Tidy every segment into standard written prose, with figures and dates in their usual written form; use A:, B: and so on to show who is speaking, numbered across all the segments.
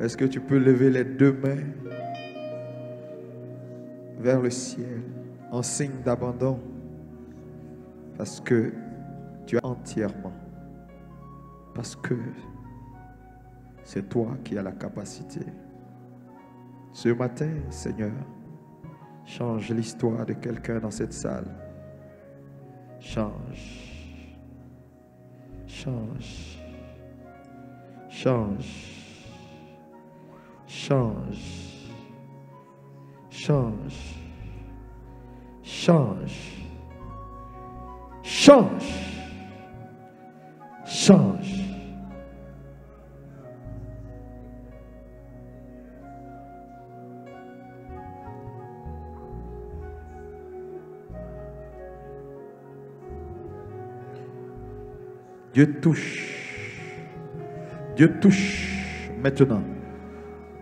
A: Est-ce que tu peux lever les deux mains vers le ciel en signe d'abandon? Parce que tu as entièrement. Parce que c'est toi qui as la capacité. Ce matin, Seigneur, change l'histoire de quelqu'un dans cette salle. Change. Change. Change. Change. Change. Change. Change. Change. Dieu touche. Dieu touche maintenant.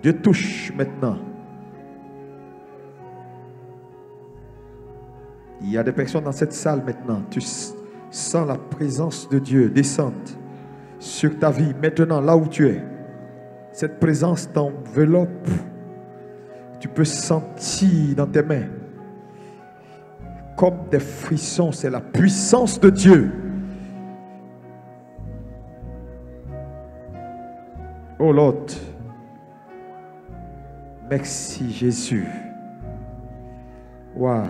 A: Dieu touche maintenant. Il y a des personnes dans cette salle maintenant. Tu sens la présence de Dieu descendre sur ta vie maintenant, là où tu es. Cette présence t'enveloppe. Tu peux sentir dans tes mains comme des frissons. C'est la puissance de Dieu. Oh Lord, merci Jésus. Waouh.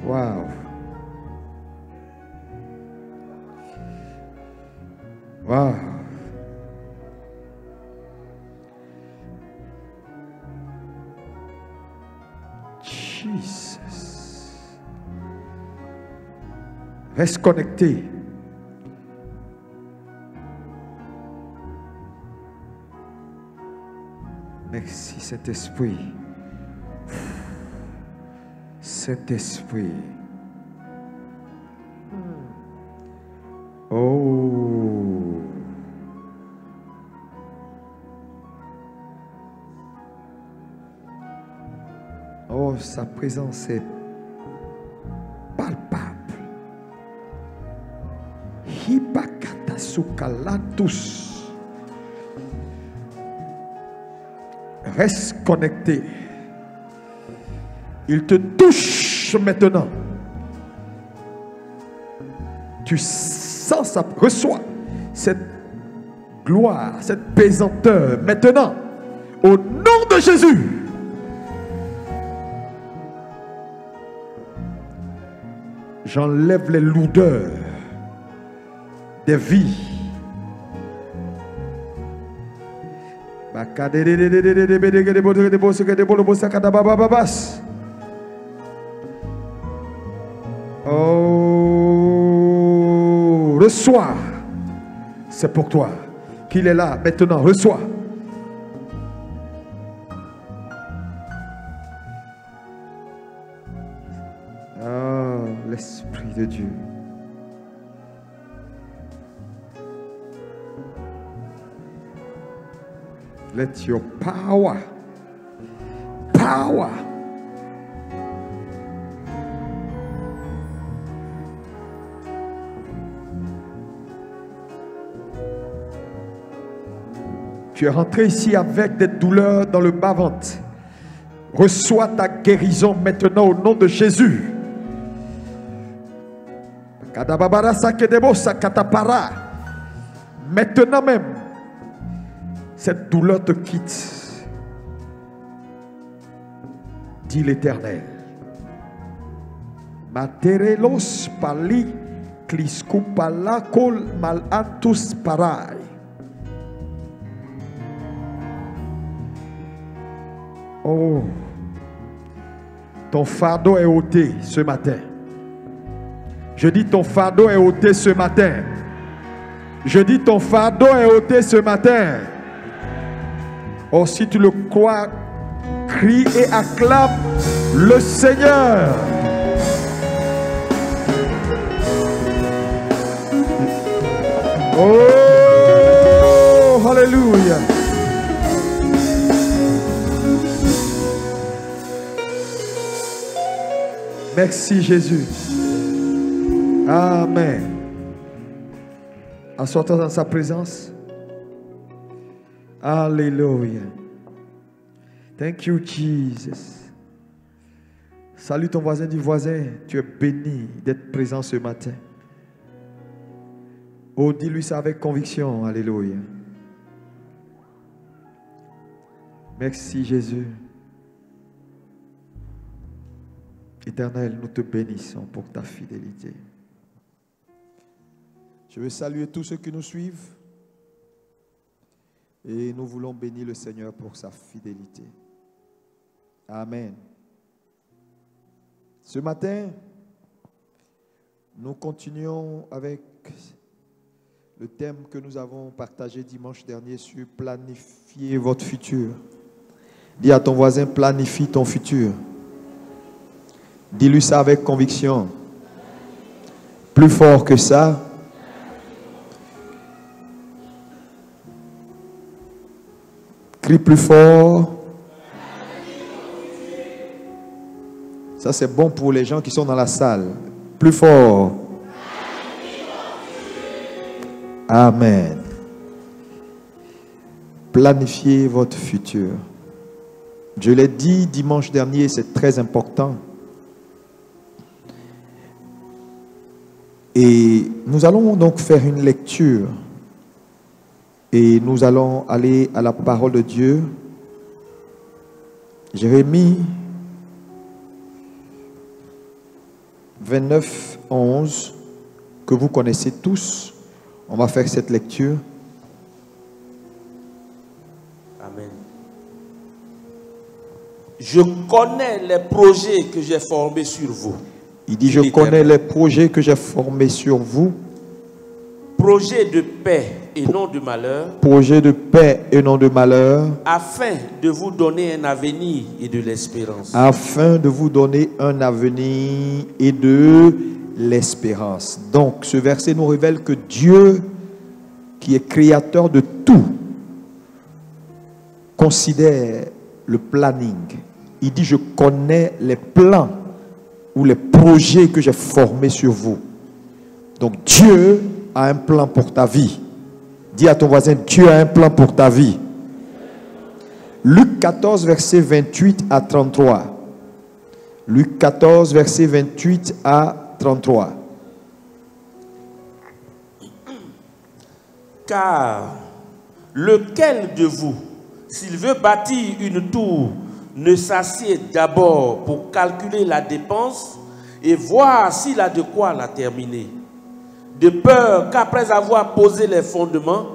A: Waouh. Waouh. Jesus. Reste connecté. Merci Saint-Esprit. Saint-Esprit. Oh. Oh, sa présence est palpable. Hibakatasukalatus. Reste connecté. Il te touche maintenant. Tu sens ça. Reçois cette gloire, cette pesanteur maintenant. Au nom de Jésus. J'enlève les lourdeurs des vies. Oh, reçois. C'est pour toi qu'il est là maintenant. Reçois. Oh, l'Esprit de Dieu. Let your power. Tu es rentré ici avec des douleurs dans le bas-ventre. Reçois ta guérison maintenant au nom de Jésus. Maintenant même, cette douleur te quitte, dit l'Éternel. Materelos pali kliskupala kol malantus parai. Oh, ton fardeau est ôté ce matin. Je dis ton fardeau est ôté ce matin. Je dis ton fardeau est ôté ce matin. Oh, si tu le crois, crie et acclame le Seigneur. Oh, alléluia. Merci Jésus. Amen. Assois-toi dans sa présence. Alléluia. Thank you, Jesus. Salue ton voisin du voisin. Tu es béni d'être présent ce matin. Oh, dis-lui ça avec conviction. Alléluia. Merci, Jésus. Éternel, nous te bénissons pour ta fidélité. Je veux saluer tous ceux qui nous suivent. Et nous voulons bénir le Seigneur pour sa fidélité. Amen. Ce matin, nous continuons avec le thème que nous avons partagé dimanche dernier sur planifier votre futur. Dis à ton voisin, planifie ton futur. Dis-lui ça avec conviction. Plus fort que ça. Crie plus fort. Ça, c'est bon pour les gens qui sont dans la salle. Plus fort. Amen. Planifiez votre futur. Je l'ai dit dimanche dernier, c'est très important. Et nous allons donc faire une lecture. Et nous allons aller à la parole de Dieu. Jérémie 29, 11, que vous connaissez tous. On va faire cette lecture.
B: Amen. Je connais les projets que j'ai formés sur vous.
A: Il dit, je connais les projets que j'ai formés sur vous.
B: Projets de paix et non de malheur.
A: Projets de paix et non de malheur.
B: Afin de vous donner un avenir et de l'espérance.
A: Afin de vous donner un avenir et de l'espérance. Donc, ce verset nous révèle que Dieu, qui est créateur de tout, considère le planning. Il dit, je connais les plans ou les projets que j'ai formés sur vous. Donc, Dieu a un plan pour ta vie. Dis à ton voisin, Dieu a un plan pour ta vie. Luc 14, verset 28 à 33. Luc 14, verset 28 à 33.
B: Car lequel de vous, s'il veut bâtir une tour, ne s'assied d'abord pour calculer la dépense et voir s'il a de quoi la terminer, de peur qu'après avoir posé les fondements,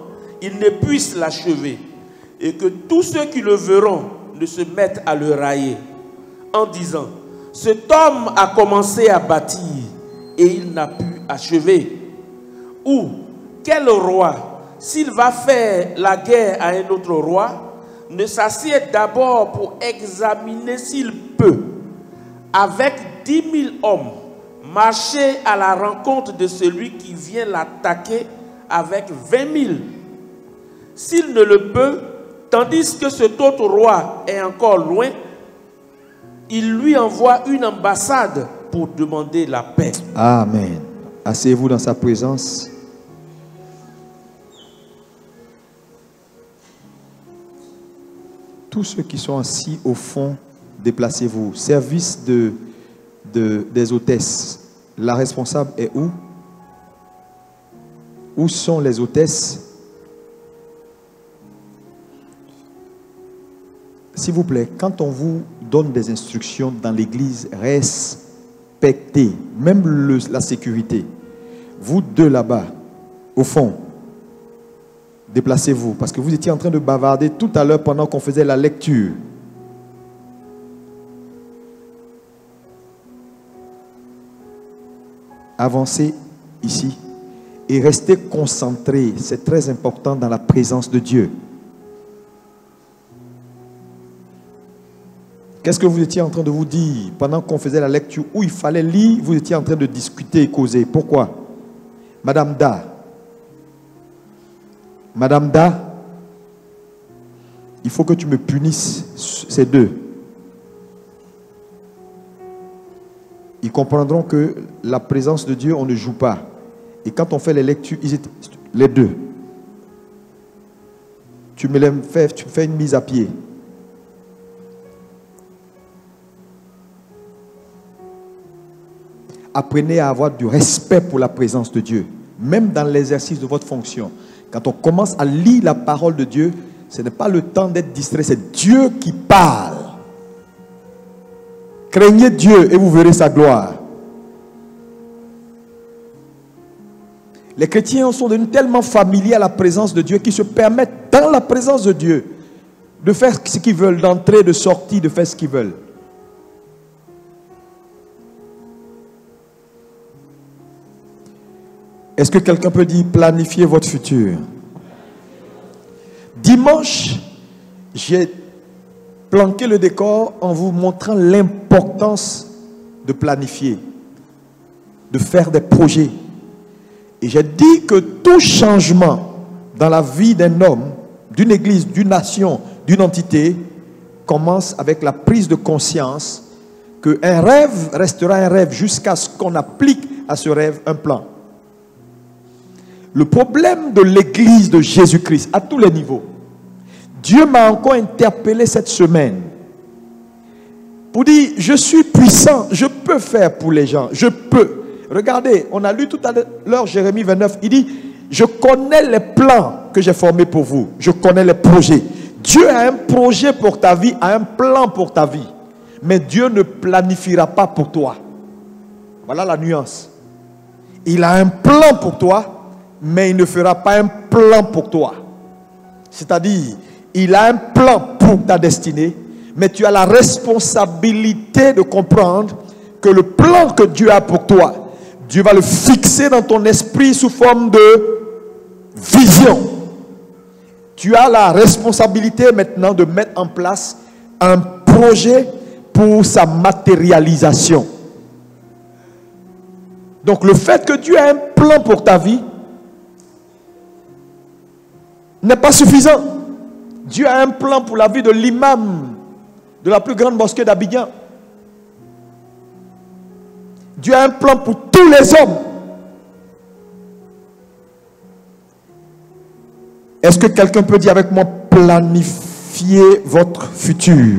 B: il ne puisse l'achever, et que tous ceux qui le verront ne se mettent à le railler, en disant, cet homme a commencé à bâtir, et il n'a pu achever. Ou, quel roi, s'il va faire la guerre à un autre roi, ne s'assied d'abord pour examiner s'il peut, avec 10 000 hommes, marcher à la rencontre de celui qui vient l'attaquer avec 20 000. S'il ne le peut, tandis que cet autre roi est encore loin, il lui envoie une ambassade pour demander la paix.
A: Amen. Asseyez-vous dans sa présence. Tous ceux qui sont assis au fond, déplacez-vous. Service des hôtesses. La responsable est où? Où sont les hôtesses? S'il vous plaît, quand on vous donne des instructions dans l'église, respectez, même la sécurité. Vous deux là-bas, au fond, déplacez-vous, parce que vous étiez en train de bavarder tout à l'heure pendant qu'on faisait la lecture. Avancez ici et restez concentrés. C'est très important dans la présence de Dieu. Qu'est-ce que vous étiez en train de vous dire pendant qu'on faisait la lecture où il fallait lire? Vous étiez en train de discuter et causer. Pourquoi? Madame Da. Madame Da, il faut que tu me punisses ces deux. Ils comprendront que la présence de Dieu, on ne joue pas. Et quand on fait les lectures, ils étaient les deux. tu fais une mise à pied. Apprenez à avoir du respect pour la présence de Dieu, même dans l'exercice de votre fonction. Quand on commence à lire la parole de Dieu, ce n'est pas le temps d'être distrait, c'est Dieu qui parle. Craignez Dieu et vous verrez sa gloire. Les chrétiens sont devenus tellement familiers à la présence de Dieu qu'ils se permettent dans la présence de Dieu de faire ce qu'ils veulent, d'entrer, de sortir, de faire ce qu'ils veulent. Est-ce que quelqu'un peut dire planifier votre futur? Dimanche, j'ai planqué le décor en vous montrant l'importance de planifier, de faire des projets. Et j'ai dit que tout changement dans la vie d'un homme, d'une église, d'une nation, d'une entité, commence avec la prise de conscience qu'un rêve restera un rêve jusqu'à ce qu'on applique à ce rêve un plan. Le problème de l'église de Jésus-Christ à tous les niveaux, Dieu m'a encore interpellé cette semaine pour dire, je suis puissant, je peux faire pour les gens, je peux. Regardez, on a lu tout à l'heure Jérémie 29, il dit, je connais les plans que j'ai formés pour vous, je connais les projets. Dieu a un projet pour ta vie, a un plan pour ta vie, mais Dieu ne planifiera pas pour toi. Voilà la nuance. Il a un plan pour toi, mais il ne fera pas un plan pour toi. C'est-à-dire, il a un plan pour ta destinée, mais tu as la responsabilité de comprendre que le plan que Dieu a pour toi, Dieu va le fixer dans ton esprit sous forme de vision. Tu as la responsabilité maintenant de mettre en place un projet pour sa matérialisation. Donc le fait que Dieu a un plan pour ta vie n'est pas suffisant. Dieu a un plan pour la vie de l'imam de la plus grande mosquée d'Abidjan. Dieu a un plan pour tous les hommes. Est-ce que quelqu'un peut dire avec moi, planifier votre futur?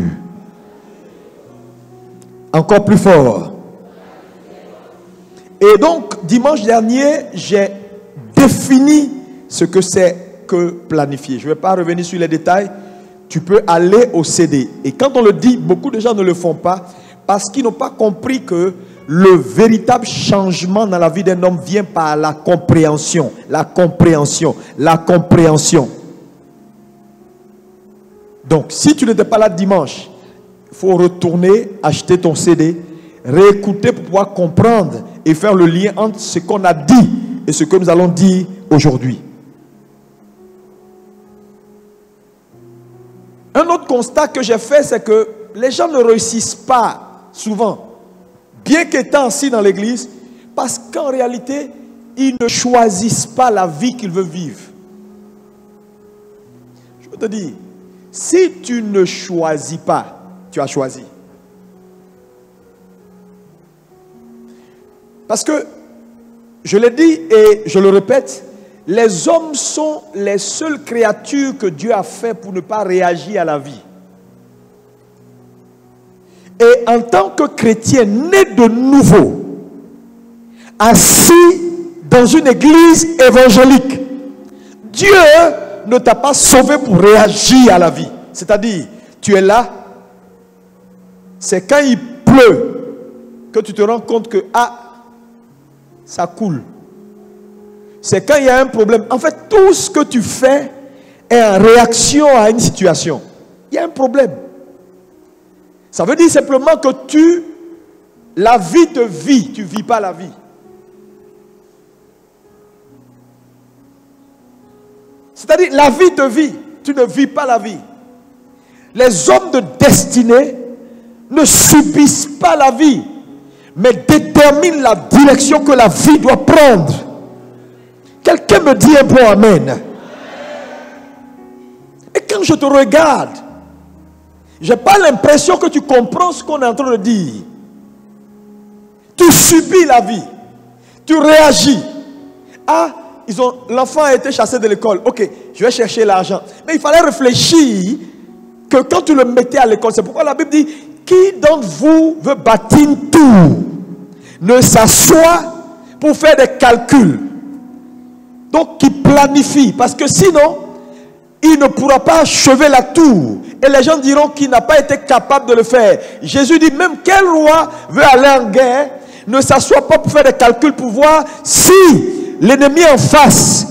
A: Encore plus fort. Et donc, dimanche dernier, j'ai défini ce que c'est que planifier. Je ne vais pas revenir sur les détails. Tu peux aller au CD. Et quand on le dit, beaucoup de gens ne le font pas parce qu'ils n'ont pas compris que le véritable changement dans la vie d'un homme vient par la compréhension. La compréhension. La compréhension. Donc, si tu n'étais pas là dimanche, il faut retourner, acheter ton CD, réécouter pour pouvoir comprendre et faire le lien entre ce qu'on a dit et ce que nous allons dire aujourd'hui. Un autre constat que j'ai fait, c'est que les gens ne réussissent pas souvent, bien qu'étant assis dans l'église, parce qu'en réalité, ils ne choisissent pas la vie qu'ils veulent vivre. Je veux te dire, si tu ne choisis pas, tu as choisi. Parce que, je l'ai dit et je le répète, les hommes sont les seules créatures que Dieu a fait pour ne pas réagir à la vie. Et en tant que chrétien né de nouveau, assis dans une église évangélique, Dieu ne t'a pas sauvé pour réagir à la vie. C'est-à-dire, tu es là, c'est quand il pleut que tu te rends compte que, ça coule. C'est quand il y a un problème. En fait, tout ce que tu fais est en réaction à une situation. Il y a un problème. Ça veut dire simplement que la vie te vit, tu ne vis pas la vie. C'est-à-dire, la vie te vit, tu ne vis pas la vie. Les hommes de destinée ne subissent pas la vie, mais déterminent la direction que la vie doit prendre. Quelqu'un me dit un bon amen. Et quand je te regarde, je n'ai pas l'impression que tu comprends ce qu'on est en train de dire. Tu subis la vie. Tu réagis.
C: l'enfant a été chassé de l'école. Ok, je vais chercher l'argent. Mais il fallait réfléchir que quand tu le mettais à l'école, c'est pourquoi la Bible dit, qui d'entre vous veut bâtir une tour ne s'assoit pour faire des calculs. Donc, qui planifie. Parce que sinon, il ne pourra pas achever la tour. Et les gens diront qu'il n'a pas été capable de le faire. Jésus dit, même quel roi veut aller en guerre, ne s'assoit pas pour faire des calculs pour voir si l'ennemi en face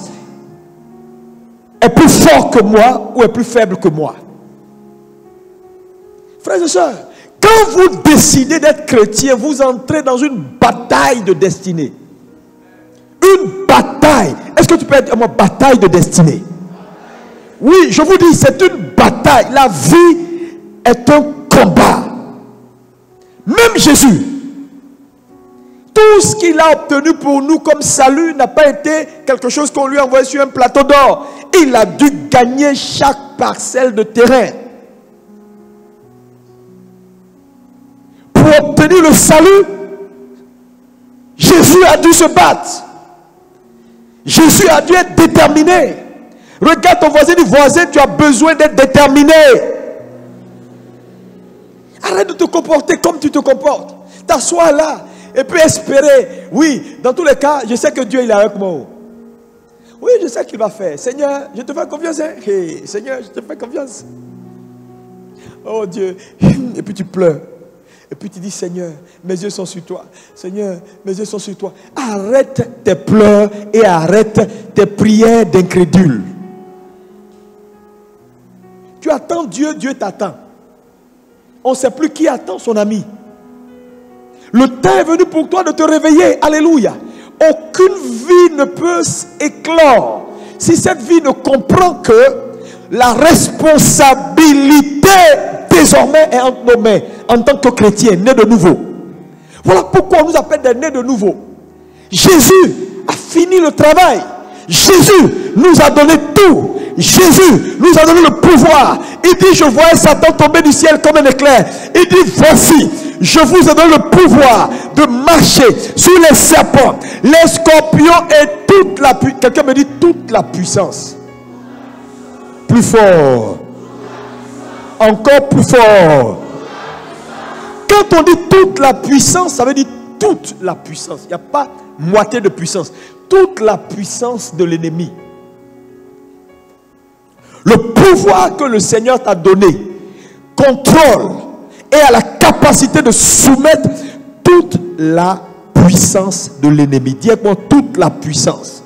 C: est plus fort que moi ou est plus faible que moi. Frères et sœurs, quand vous décidez d'être chrétien, vous entrez dans une bataille de destinée. Une bataille. Est-ce que tu peux être une bataille de destinée? Oui, je vous dis, c'est une bataille. La vie est un combat. Même Jésus, tout ce qu'il a obtenu pour nous comme salut n'a pas été quelque chose qu'on lui a envoyé sur un plateau d'or. Il a dû gagner chaque parcelle de terrain. Pour obtenir le salut, Jésus a dû se battre. Jésus a dû être déterminé. Regarde ton voisin, dis voisin, tu as besoin d'être déterminé. Arrête de te comporter comme tu te comportes. T'assois là et puis espérer. Oui, dans tous les cas, je sais que Dieu il est avec moi. Oui, je sais qu'il va faire. Seigneur, je te fais confiance. Hein? Hey, Seigneur, je te fais confiance. Oh Dieu. Et puis tu pleures. Et puis tu dis, Seigneur, mes yeux sont sur toi. Seigneur, mes yeux sont sur toi. Arrête tes pleurs et arrête tes prières d'incrédule. Tu attends Dieu, Dieu t'attend. On ne sait plus qui attend son ami. Le temps est venu pour toi de te réveiller. Alléluia. Aucune vie ne peut éclore si cette vie ne comprend que la responsabilité désormais est entre nos mains en tant que chrétien, né de nouveau. Voilà pourquoi on nous appelle des nés de nouveau. Jésus a fini le travail. Jésus nous a donné tout. Jésus nous a donné le pouvoir. Il dit, je voyais Satan tomber du ciel comme un éclair. Il dit, voici, je vous ai donné le pouvoir de marcher sur les serpents, les scorpions et toute la puissance. Quelqu'un me dit toute la puissance. Plus fort. Encore plus fort. Quand on dit toute la puissance, ça veut dire toute la puissance. Il n'y a pas moitié de puissance. Toute la puissance de l'ennemi. Le pouvoir que le Seigneur t'a donné contrôle et a la capacité de soumettre toute la puissance de l'ennemi. Dis avec moi, toute la puissance.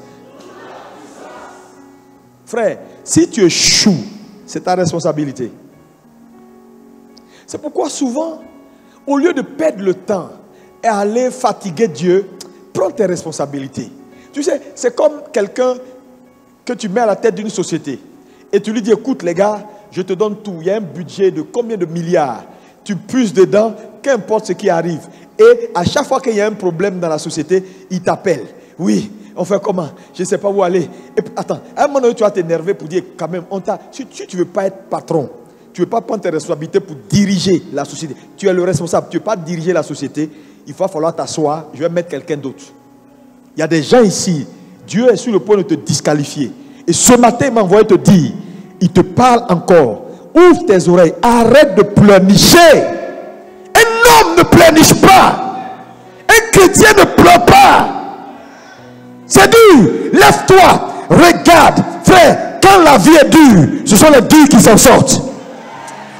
C: Frère, si tu échoues, c'est ta responsabilité. C'est pourquoi souvent, au lieu de perdre le temps et aller fatiguer Dieu, prends tes responsabilités. Tu sais, c'est comme quelqu'un que tu mets à la tête d'une société et tu lui dis, écoute les gars, je te donne tout. Il y a un budget de combien de milliards. Tu puisses dedans, qu'importe ce qui arrive. Et à chaque fois qu'il y a un problème dans la société, il t'appelle. Oui, on fait comment? Je ne sais pas où aller. Et puis, attends, à un moment donné, tu vas t'énerver pour dire, quand même, si tu ne veux pas être patron, tu ne veux pas prendre tes responsabilités pour diriger la société. Tu es le responsable. Tu ne veux pas diriger la société. Il va falloir t'asseoir. Je vais mettre quelqu'un d'autre. Il y a des gens ici. Dieu est sur le point de te disqualifier. Et ce matin, il m'a envoyé te dire, il te parle encore. Ouvre tes oreilles. Arrête de pleurnicher. Un homme ne pleurniche pas. Un chrétien ne pleure pas. C'est dur. Lève-toi. Regarde. Frère, quand la vie est dure, ce sont les durs qui s'en sortent.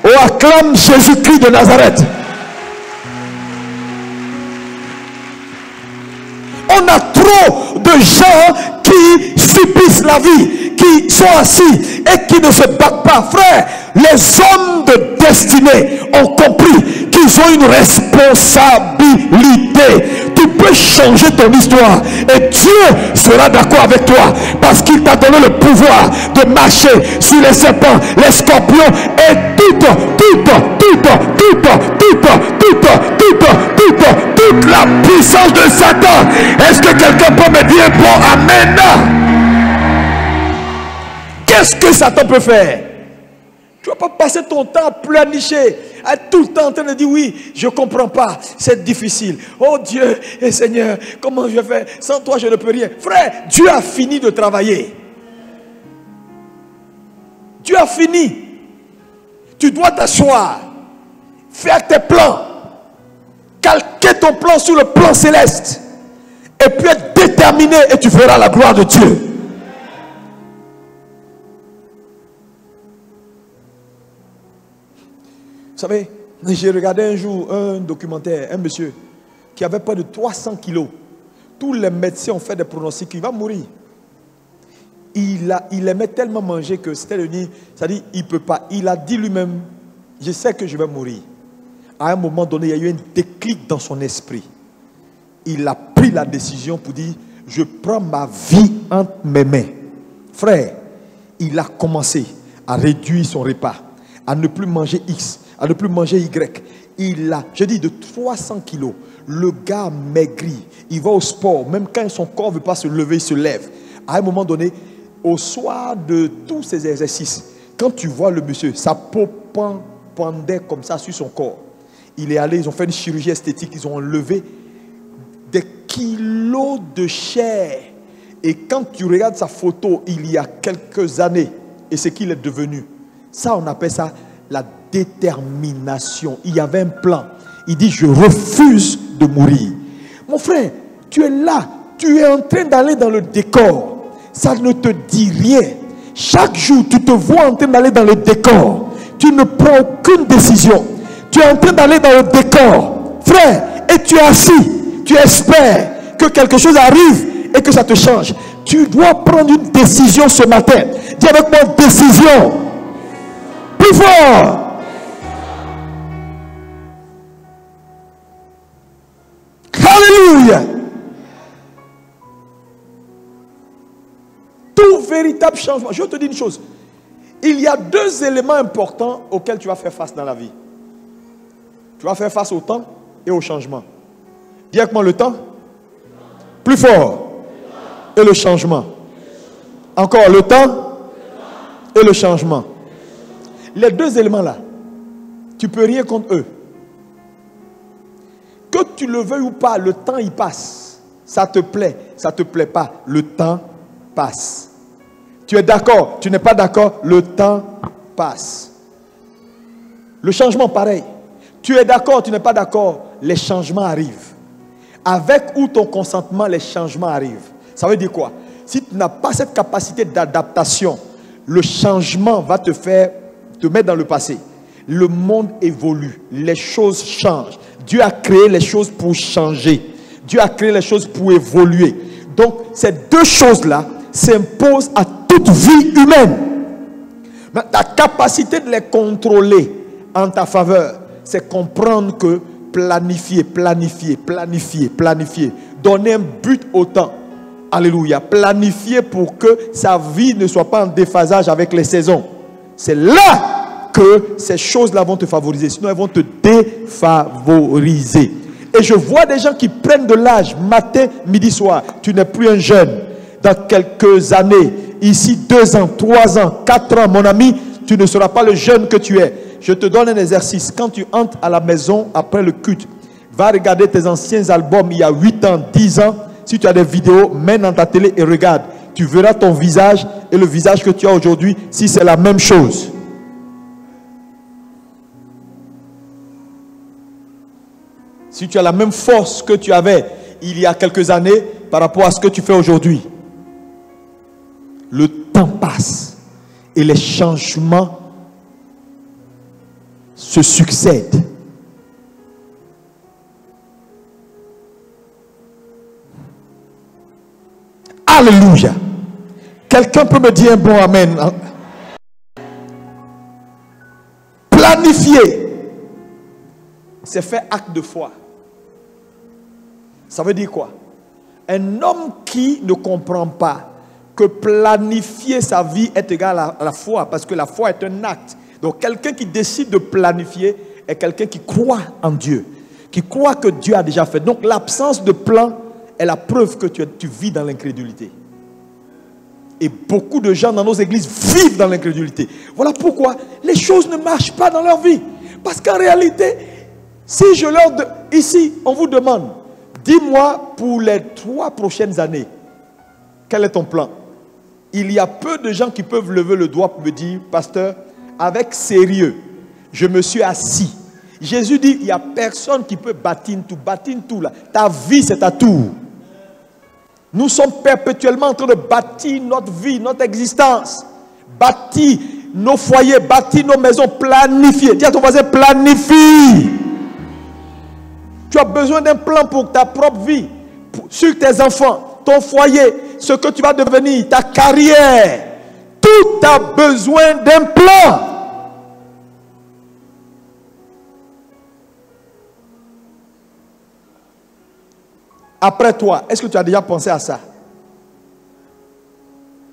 C: Oh, acclame Jésus-Christ de Nazareth. On a trop de gens qui subissent la vie, qui sont assis et qui ne se battent pas. Frère, les hommes de destinée ont compris qu'ils ont une responsabilité. Tu peux changer ton histoire et Dieu sera d'accord avec toi parce qu'il t'a donné le pouvoir de marcher sur les serpents, les scorpions et toute la puissance de Satan. Est-ce que quelqu'un peut me dire bon amen? Qu'est-ce que Satan peut faire? Tu ne vas pas passer ton temps à pleurnicher, être tout le temps en train de dire oui, je ne comprends pas, c'est difficile. Oh Dieu et Seigneur, comment je fais? Sans toi, je ne peux rien. Frère, Dieu a fini de travailler. Dieu a fini. Tu dois t'asseoir, faire tes plans, calquer ton plan sur le plan céleste, et puis être déterminé, et tu verras la gloire de Dieu. Vous savez, j'ai regardé un jour un documentaire, un monsieur qui avait près de 300 kilos. Tous les médecins ont fait des pronostics qu'il va mourir. Il aimait tellement manger que c'était le nid. C'est-à-dire, il ne peut pas. Il a dit lui-même, je sais que je vais mourir. À un moment donné, il y a eu un déclic dans son esprit. Il a pris la décision pour dire, je prends ma vie entre mes mains. Frère, il a commencé à réduire son repas, à ne plus manger X, à ne plus manger Y. Je dis de 300 kilos. Le gars maigrit. Il va au sport. Même quand son corps ne veut pas se lever, il se lève. À un moment donné, au soir de tous ces exercices, quand tu vois le monsieur, sa peau pendait comme ça sur son corps. Il est allé, ils ont fait une chirurgie esthétique, ils ont enlevé des kilos de chair. Et quand tu regardes sa photo, il y a quelques années, et ce qu'il est devenu, ça on appelle ça la détermination. Il y avait un plan. Il dit, je refuse de mourir. Mon frère, tu es là, tu es en train d'aller dans le décor. Ça ne te dit rien. Chaque jour, tu te vois en train d'aller dans le décor. Tu ne prends aucune décision. Tu es en train d'aller dans le décor. Frère, et tu es assis. Tu espères que quelque chose arrive et que ça te change. Tu dois prendre une décision ce matin. Dis avec moi, décision. Plus fort. Alléluia. Tout véritable changement. Je vais te dire une chose. Il y a deux éléments importants auxquels tu vas faire face dans la vie. Tu vas faire face au temps et au changement. Dis avec moi le temps. Plus fort. Et le changement. Encore le temps et le changement. Les deux éléments là, tu ne peux rien contre eux. Que tu le veuilles ou pas, le temps il passe. Ça te plaît, ça ne te plaît pas, le temps passe. Tu es d'accord, tu n'es pas d'accord, le temps passe. Le changement pareil. Tu es d'accord, tu n'es pas d'accord, les changements arrivent. Avec ou ton consentement, les changements arrivent. Ça veut dire quoi? Si tu n'as pas cette capacité d'adaptation, le changement va te mettre dans le passé. Le monde évolue, les choses changent. Dieu a créé les choses pour changer. Dieu a créé les choses pour évoluer. Donc, ces deux choses-là s'imposent à toute vie humaine. Mais ta capacité de les contrôler en ta faveur, c'est comprendre que planifier, donner un but au temps. Alléluia. Planifier pour que sa vie ne soit pas en déphasage avec les saisons. C'est là que ces choses-là vont te favoriser. Sinon, elles vont te défavoriser. Et je vois des gens qui prennent de l'âge matin, midi, soir. Tu n'es plus un jeune. Dans quelques années, ici 2 ans, 3 ans, 4 ans, mon ami, tu ne seras pas le jeune que tu es. Je te donne un exercice. Quand tu entres à la maison après le culte, va regarder tes anciens albums il y a 8 ans, 10 ans. Si tu as des vidéos, mets dans ta télé et regarde. Tu verras ton visage et le visage que tu as aujourd'hui si c'est la même chose. Si tu as la même force que tu avais il y a quelques années par rapport à ce que tu fais aujourd'hui. Le temps passe et les changements se succèdent. Alléluia. Quelqu'un peut me dire un bon amen? Planifier, c'est faire acte de foi. Ça veut dire quoi? Un homme qui ne comprend pas que planifier sa vie est égal à la foi, parce que la foi est un acte. Donc quelqu'un qui décide de planifier est quelqu'un qui croit en Dieu, qui croit que Dieu a déjà fait. Donc l'absence de plan est la preuve que tu vis dans l'incrédulité. Et beaucoup de gens dans nos églises vivent dans l'incrédulité. Voilà pourquoi les choses ne marchent pas dans leur vie. Parce qu'en réalité, si je leur... Ici, on vous demande, dis-moi pour les 3 prochaines années, quel est ton plan? Il y a peu de gens qui peuvent lever le doigt pour me dire, pasteur, avec sérieux, je me suis assis. Jésus dit, il n'y a personne qui peut bâtir tout là. Ta vie, c'est ta tour. Nous sommes perpétuellement en train de bâtir notre vie, notre existence. Bâtir nos foyers, bâtir nos maisons, planifier. Dis à ton voisin, planifie. Tu as besoin d'un plan pour ta propre vie, sur tes enfants, ton foyer, ce que tu vas devenir, ta carrière. Tout a besoin d'un plan. Après toi, est-ce que tu as déjà pensé à ça?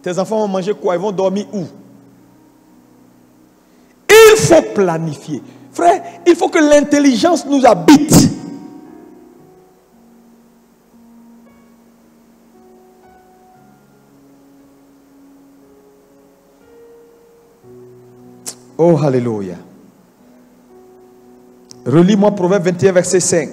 C: Tes enfants vont manger quoi? Ils vont dormir où? Il faut planifier. Frère, il faut que l'intelligence nous habite. Oh, alléluia. Relis-moi Proverbe 21, verset 5.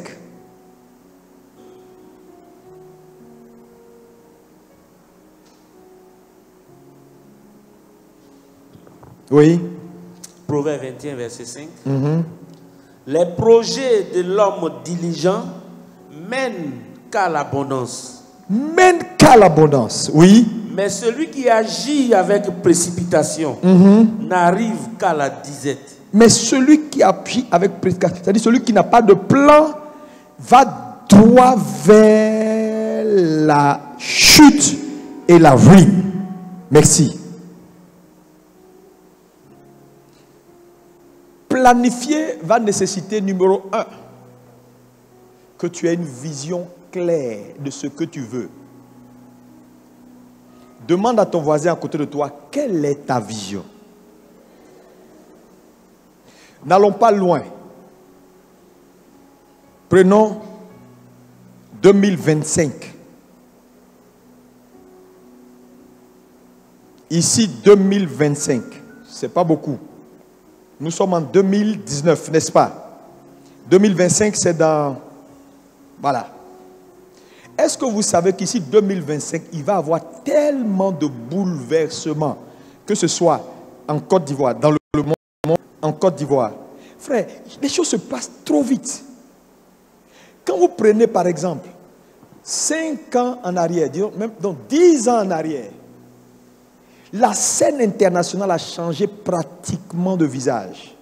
C: Oui.
B: Proverbe 21, verset 5. Les projets de l'homme diligent mènent qu'à l'abondance.
C: Mènent qu'à l'abondance, oui.
B: Mais celui qui agit avec précipitation n'arrive qu'à la disette.
C: Mais celui qui agit avec précipitation, c'est-à-dire celui qui n'a pas de plan, va droit vers la chute et la ruine. Merci. Planifier va nécessiter, numéro 1, que tu aies une vision claire de ce que tu veux. Demande à ton voisin à côté de toi, quelle est ta vision? N'allons pas loin. Prenons 2025. Ici, 2025. Ce n'est pas beaucoup. Nous sommes en 2019, n'est-ce pas? 2025, c'est dans... Voilà. Est-ce que vous savez qu'ici, 2025, il va y avoir tellement de bouleversements, que ce soit en Côte d'Ivoire, dans le monde, en Côte d'Ivoire. Frère, les choses se passent trop vite. Quand vous prenez, par exemple, 5 ans en arrière, disons, même donc 10 ans en arrière, la scène internationale a changé pratiquement de visage.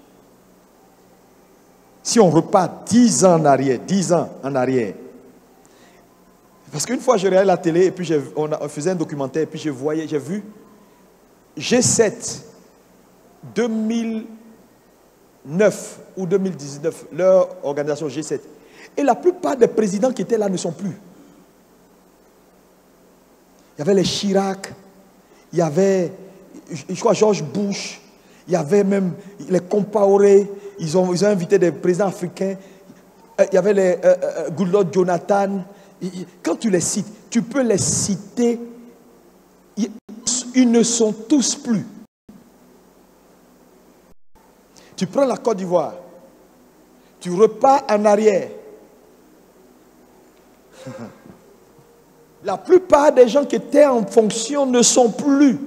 C: Si on repart 10 ans en arrière, 10 ans en arrière. Parce qu'une fois, je regardais la télé et puis on faisait un documentaire et puis j'ai vu G7 2009 ou 2019, leur organisation G7. Et la plupart des présidents qui étaient là ne sont plus. Il y avait les Chirac, il y avait, je crois, George Bush, il y avait même les Compaoré, ils ont invité des présidents africains, il y avait les Goodluck Jonathan. Quand tu les cites, tu peux les citer, ils ne sont tous plus. Tu prends la Côte d'Ivoire, tu repars en arrière. La plupart des gens qui étaient en fonction ne sont plus.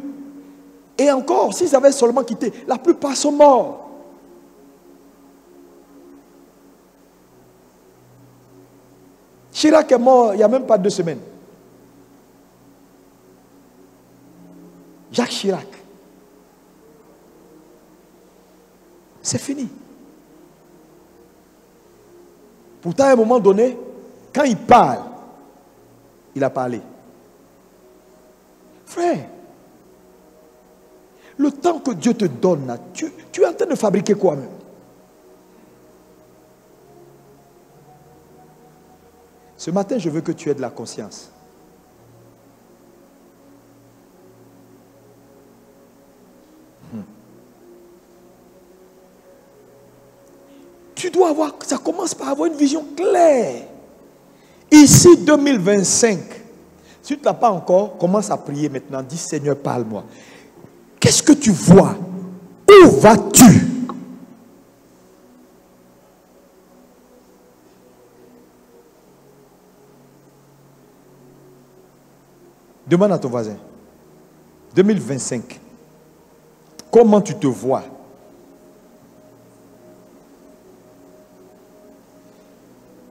C: Et encore, s'ils avaient seulement quitté, la plupart sont morts. Chirac est mort il n'y a même pas 2 semaines. Jacques Chirac. C'est fini. Pourtant, à un moment donné, quand il parle, il a parlé. Frère, le temps que Dieu te donne, là, tu es en train de fabriquer quoi même? Ce matin, je veux que tu aies de la conscience. Tu dois avoir, ça commence par avoir une vision claire. Ici, 2025, si tu ne l'as pas encore, commence à prier maintenant. Dis, Seigneur, parle-moi. Qu'est-ce que tu vois? Où vas-tu? Demande à ton voisin. 2025. Comment tu te vois?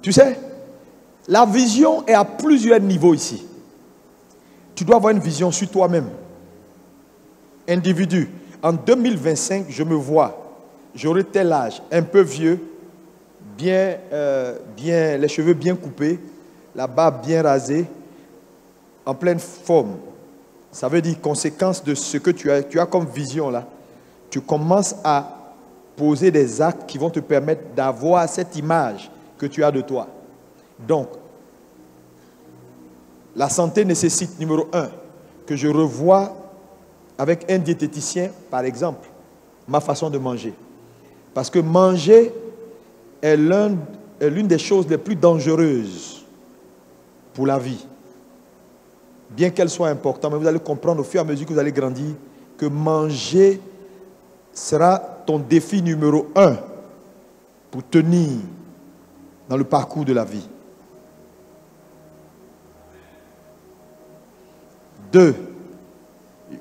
C: Tu sais, la vision est à plusieurs niveaux ici. Tu dois avoir une vision sur toi-même. Individu. En 2025, je me vois. J'aurai tel âge, un peu vieux, bien, les cheveux bien coupés, la barbe bien rasée, en pleine forme. Ça veut dire conséquence de ce que tu as comme vision là. Tu commences à poser des actes qui vont te permettre d'avoir cette image que tu as de toi. Donc, la santé nécessite, numéro 1, que je revoie avec un diététicien, par exemple, ma façon de manger. Parce que manger est l'une des choses les plus dangereuses pour la vie. Bien qu'elle soit importante, mais vous allez comprendre au fur et à mesure que vous allez grandir que manger sera ton défi numéro 1 pour tenir dans le parcours de la vie. 2.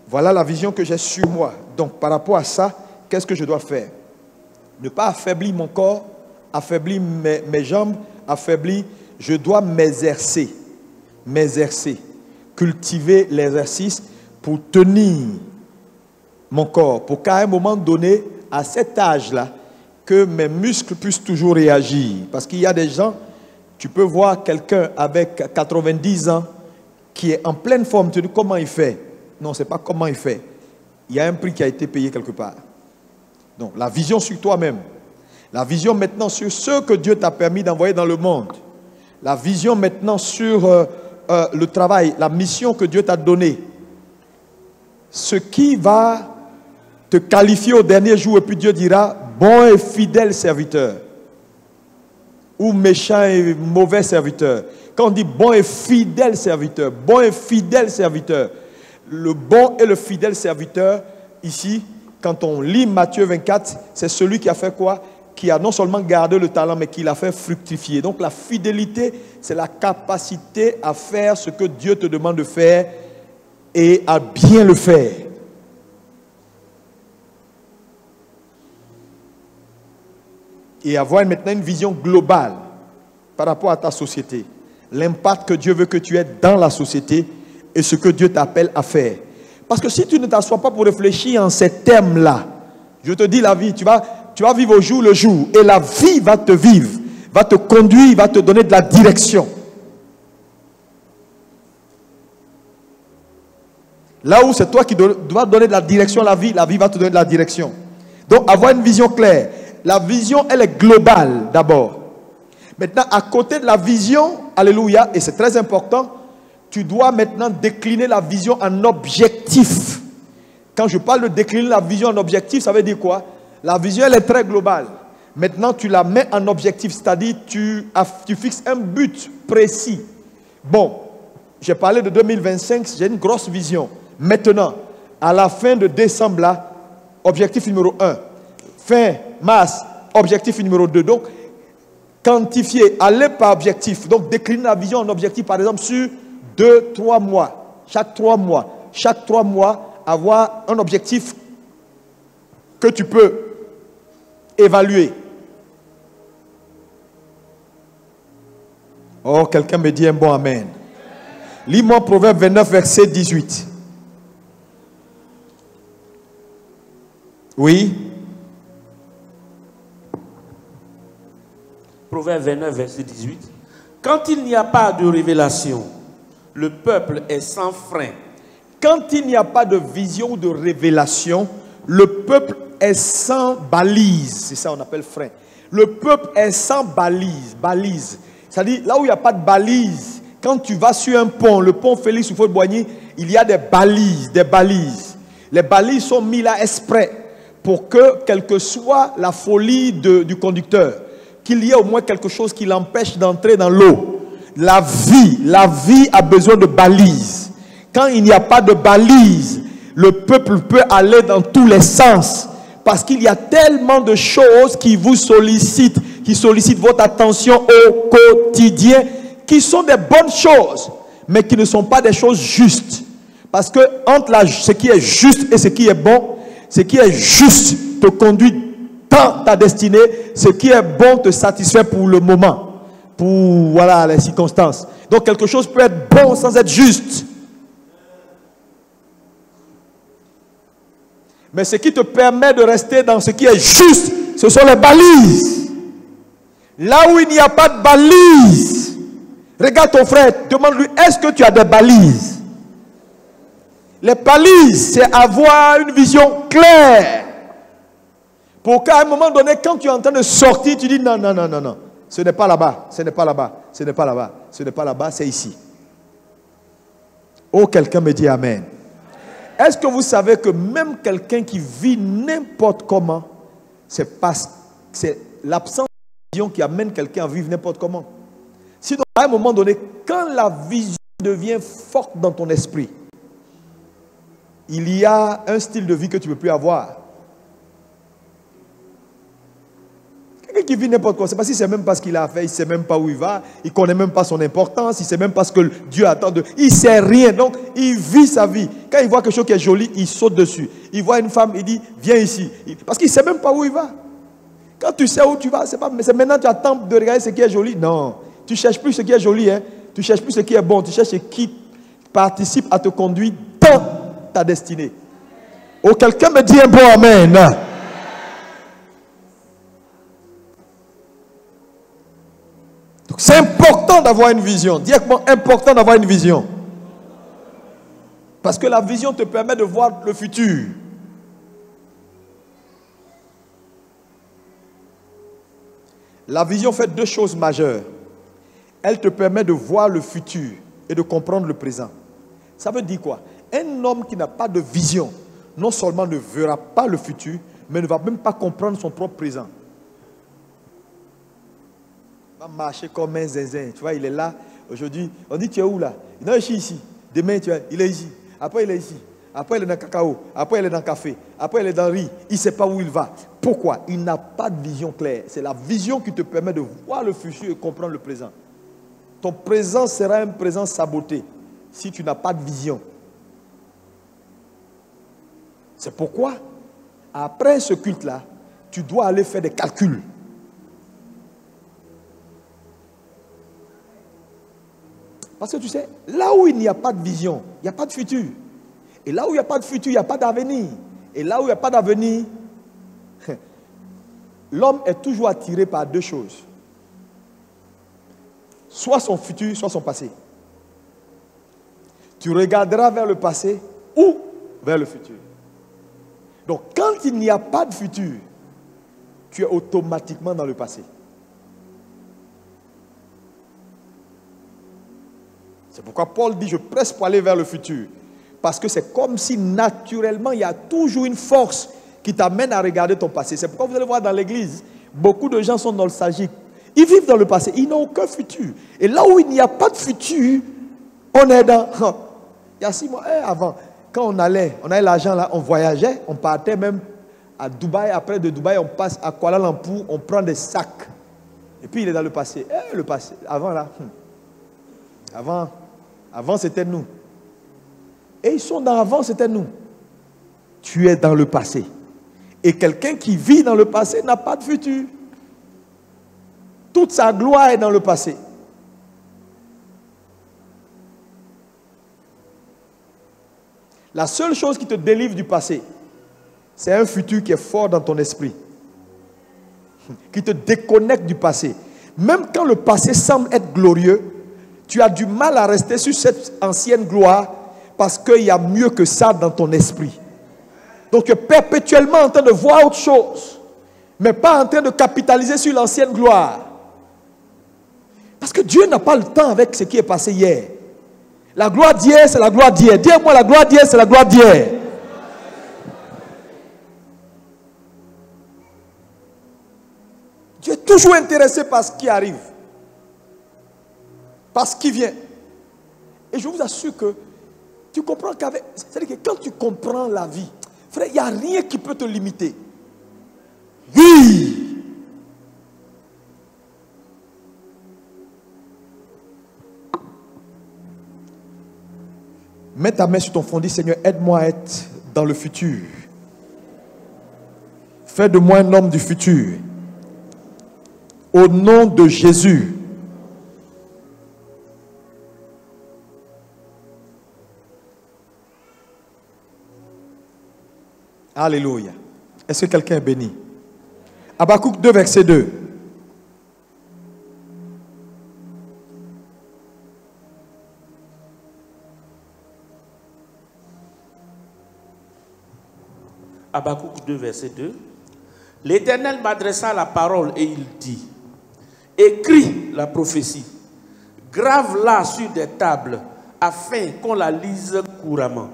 C: Voilà la vision que j'ai sur moi. Donc, par rapport à ça, qu'est-ce que je dois faire? Ne pas affaiblir mon corps, affaiblir mes jambes, affaiblir. Je dois m'exercer, cultiver l'exercice pour tenir mon corps, pour qu'à un moment donné, à cet âge-là, que mes muscles puissent toujours réagir. Parce qu'il y a des gens, tu peux voir quelqu'un avec 90 ans qui est en pleine forme, tu te dis comment il fait? Non, ce n'est pas comment il fait. Il y a un prix qui a été payé quelque part. Donc, la vision sur toi-même. La vision maintenant sur ce que Dieu t'a permis d'envoyer dans le monde. La vision maintenant sur le travail, la mission que Dieu t'a donnée. Ce qui va te qualifier au dernier jour, et puis Dieu dira, bon et fidèle serviteur. Ou méchant et mauvais serviteur. Quand on dit bon et fidèle serviteur, le bon et le fidèle serviteur, ici, quand on lit Matthieu 24, c'est celui qui a fait quoi? Qui a non seulement gardé le talent, mais qui l'a fait fructifier. Donc la fidélité, c'est la capacité à faire ce que Dieu te demande de faire et à bien le faire. Et avoir maintenant une vision globale par rapport à ta société. L'impact que Dieu veut que tu aies dans la société et ce que Dieu t'appelle à faire. Parce que si tu ne t'assois pas pour réfléchir en ces termes-là, je te dis la vie, tu vas vivre au jour le jour et la vie va te vivre, va te conduire, va te donner de la direction. Là où c'est toi qui dois donner de la direction à la vie va te donner de la direction. Donc avoir une vision claire. La vision, elle est globale d'abord. Maintenant, à côté de la vision, alléluia, et c'est très important, tu dois maintenant décliner la vision en objectif. Quand je parle de décliner la vision en objectif, ça veut dire quoi? La vision, elle est très globale. Maintenant, tu la mets en objectif, c'est-à-dire tu fixes un but précis. Bon, j'ai parlé de 2025, j'ai une grosse vision. Maintenant, à la fin de décembre, là, objectif numéro 1. Fin mars, objectif numéro 2. Donc, quantifier, aller par objectif. Donc, décliner la vision en objectif, par exemple, sur 2-3 mois. Chaque 3 mois, avoir un objectif que tu peux évaluer. Oh, quelqu'un me dit un bon amen. Lis-moi Proverbe 29, verset 18. Oui.
B: Proverbe 29, verset 18. Quand il n'y a pas de révélation, le peuple est sans frein.
C: Quand il n'y a pas de vision ou de révélation, le peuple est sans balise. C'est ça qu'on appelle frein. Le peuple est sans balise. Balise. C'est-à-dire, là où il n'y a pas de balise, quand tu vas sur un pont, le pont Félix Houphouët-Boigny, il y a des balises, Les balises sont mises là exprès pour que, quelle que soit la folie du conducteur, qu'il y ait au moins quelque chose qui l'empêche d'entrer dans l'eau. La vie a besoin de balises. Quand il n'y a pas de balises, le peuple peut aller dans tous les sens. Parce qu'il y a tellement de choses qui vous sollicitent, qui sollicitent votre attention au quotidien, qui sont des bonnes choses, mais qui ne sont pas des choses justes. Parce que entre ce qui est juste et ce qui est bon, ce qui est juste te conduit dans ta destinée, ce qui est bon te satisfait pour le moment, pour voilà, les circonstances. Donc quelque chose peut être bon sans être juste. Mais ce qui te permet de rester dans ce qui est juste, ce sont les balises. Là où il n'y a pas de balises, regarde ton frère, demande-lui, est-ce que tu as des balises? Les balises, c'est avoir une vision claire. Pour qu'à un moment donné, quand tu es en train de sortir, tu dis non, non, non, non, non. Ce n'est pas là-bas, ce n'est pas là-bas, ce n'est pas là-bas, ce n'est pas là-bas, c'est ici. Oh, quelqu'un me dit amen. Est-ce que vous savez que même quelqu'un qui vit n'importe comment, c'est l'absence de vision qui amène quelqu'un à vivre n'importe comment. Sinon, à un moment donné, quand la vision devient forte dans ton esprit, il y a un style de vie que tu ne peux plus avoir. Quelqu'un qui vit n'importe quoi, c'est parce qu'il ne sait même pas ce qu'il a fait, il ne sait même pas où il va, il ne connaît même pas son importance, il ne sait même pas ce que Dieu attend de lui. Il ne sait rien, donc il vit sa vie. Quand il voit quelque chose qui est joli, il saute dessus. Il voit une femme, il dit, viens ici. Parce qu'il ne sait même pas où il va. Quand tu sais où tu vas, c'est maintenant tu attends de regarder ce qui est joli. Non, tu ne cherches plus ce qui est joli, hein. Tu ne cherches plus ce qui est bon, tu cherches ce qui participe à te conduire dans ta destinée. Oh, quelqu'un me dit un bon amen. Donc c'est important d'avoir une vision. Directement important d'avoir une vision. Parce que la vision te permet de voir le futur. La vision fait deux choses majeures. Elle te permet de voir le futur et de comprendre le présent. Ça veut dire quoi? Un homme qui n'a pas de vision, non seulement ne verra pas le futur, mais ne va même pas comprendre son propre présent. Il va marcher comme un zinzin. Tu vois, il est là. Aujourd'hui, on dit tu es où là? Non, je suis ici. Demain, il est ici. Après, il est ici. Après, il est dans le cacao. Après, il est dans le café. Après, il est dans le riz. Il ne sait pas où il va. Pourquoi? Il n'a pas de vision claire. C'est la vision qui te permet de voir le futur et comprendre le présent. Ton présent sera un présent saboté si tu n'as pas de vision. C'est pourquoi, après ce culte-là, tu dois aller faire des calculs. Parce que tu sais, là où il n'y a pas de vision, il n'y a pas de futur. Et là où il n'y a pas de futur, il n'y a pas d'avenir. Et là où il n'y a pas d'avenir, l'homme est toujours attiré par deux choses. Soit son futur, soit son passé. Tu regarderas vers le passé ou vers le futur. Donc, quand il n'y a pas de futur, tu es automatiquement dans le passé. C'est pourquoi Paul dit, je presse pour aller vers le futur. Parce que c'est comme si naturellement, il y a toujours une force qui t'amène à regarder ton passé. C'est pourquoi vous allez voir dans l'église, beaucoup de gens sont nostalgiques. Ils vivent dans le passé, ils n'ont aucun futur. Et là où il n'y a pas de futur, on est dans... Il y a 6 mois avant, quand on allait l'argent là, on voyageait, on partait même à Dubaï. Après de Dubaï, on passe à Kuala Lumpur, on prend des sacs. Et puis il est dans le passé. Le passé, avant là, avant c'était nous. Et ils sont dans avant, c'était nous. Tu es dans le passé. Et quelqu'un qui vit dans le passé n'a pas de futur. Toute sa gloire est dans le passé. La seule chose qui te délivre du passé, c'est un futur qui est fort dans ton esprit. Qui te déconnecte du passé. Même quand le passé semble être glorieux, tu as du mal à rester sur cette ancienne gloire parce qu'il y a mieux que ça dans ton esprit. Donc tu es perpétuellement en train de voir autre chose, mais pas en train de capitaliser sur l'ancienne gloire. Parce que Dieu n'a pas le temps avec ce qui est passé hier. La gloire d'hier, c'est la gloire d'hier. Dis-moi, la gloire d'hier, c'est la gloire d'hier. Dieu est toujours intéressé par ce qui arrive. Par ce qui vient. Et je vous assure que tu comprends qu'avec... C'est-à-dire que quand tu comprends la vie, frère, il n'y a rien qui peut te limiter. Oui. Mets ta main sur ton front, dis Seigneur, aide-moi à être dans le futur. Fais de moi un homme du futur. Au nom de Jésus. Alléluia. Est-ce que quelqu'un est béni? Habakkuk 2, verset 2.
B: Habakkuk 2, verset 2. L'Éternel m'adressa la parole et il dit, écris la prophétie, grave-la sur des tables, afin qu'on la lise couramment.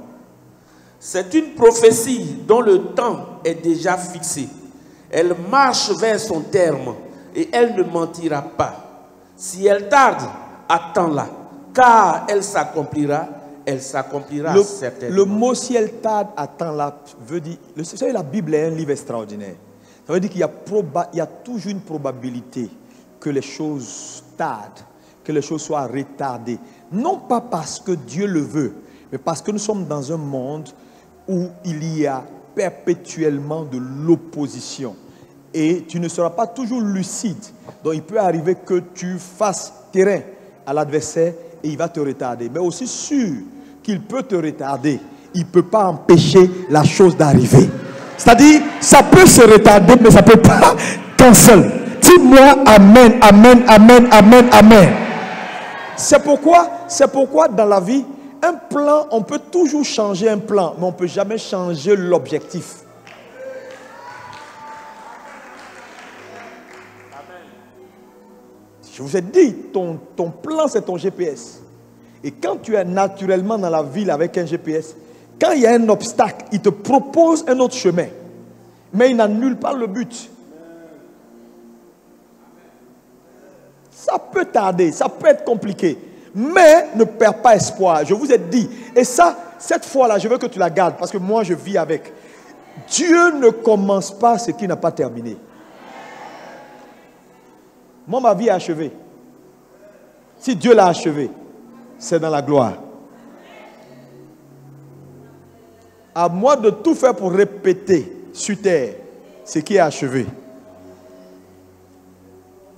B: C'est une prophétie dont le temps est déjà fixé. Elle marche vers son terme et elle ne mentira pas. Si elle tarde, attends-la, car elle s'accomplira certainement.
C: Le mot si elle tarde, attends-la, veut dire, vous savez, la Bible est un livre extraordinaire. Ça veut dire qu'il y a toujours une probabilité que les choses tardent, que les choses soient retardées. Non pas parce que Dieu le veut, mais parce que nous sommes dans un monde où il y a perpétuellement de l'opposition. Et tu ne seras pas toujours lucide. Donc il peut arriver que tu fasses terrain à l'adversaire et il va te retarder. Mais aussi sûr qu'il peut te retarder, il ne peut pas empêcher la chose d'arriver. C'est-à-dire, ça peut se retarder, mais ça ne peut pas cancel. Dis-moi amen, amen, amen, amen, amen. C'est pourquoi dans la vie, un plan, on peut toujours changer un plan, mais on ne peut jamais changer l'objectif. Je vous ai dit, ton plan c'est ton GPS. Et quand tu es naturellement dans la ville avec un GPS, quand il y a un obstacle, il te propose un autre chemin. Mais il n'annule pas le but. Ça peut tarder, ça peut être compliqué. Mais ne perds pas espoir. Je vous ai dit. Et ça, cette fois-là, je veux que tu la gardes. Parce que moi, je vis avec. Dieu ne commence pas ce qui n'a pas terminé. Moi, ma vie est achevée. Si Dieu l'a achevée, c'est dans la gloire. À moi de tout faire pour répéter sur terre ce qui est achevé.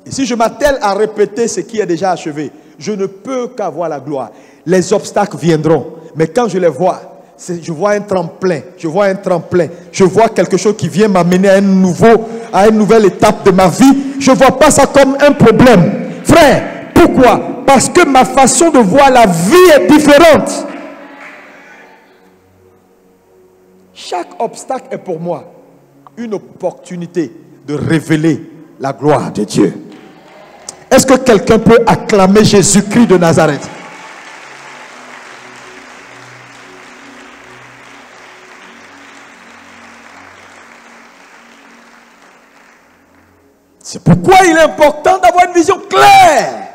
C: Et si je m'attelle à répéter ce qui est déjà achevé, je ne peux qu'avoir la gloire. Les obstacles viendront, mais quand je les vois, je vois un tremplin, je vois quelque chose qui vient m'amener à une nouvelle étape de ma vie. Je ne vois pas ça comme un problème. Frère, pourquoi? Parce que ma façon de voir la vie est différente. Chaque obstacle est pour moi une opportunité de révéler la gloire de Dieu. Est-ce que quelqu'un peut acclamer Jésus-Christ de Nazareth? C'est pourquoi il est important d'avoir une vision claire.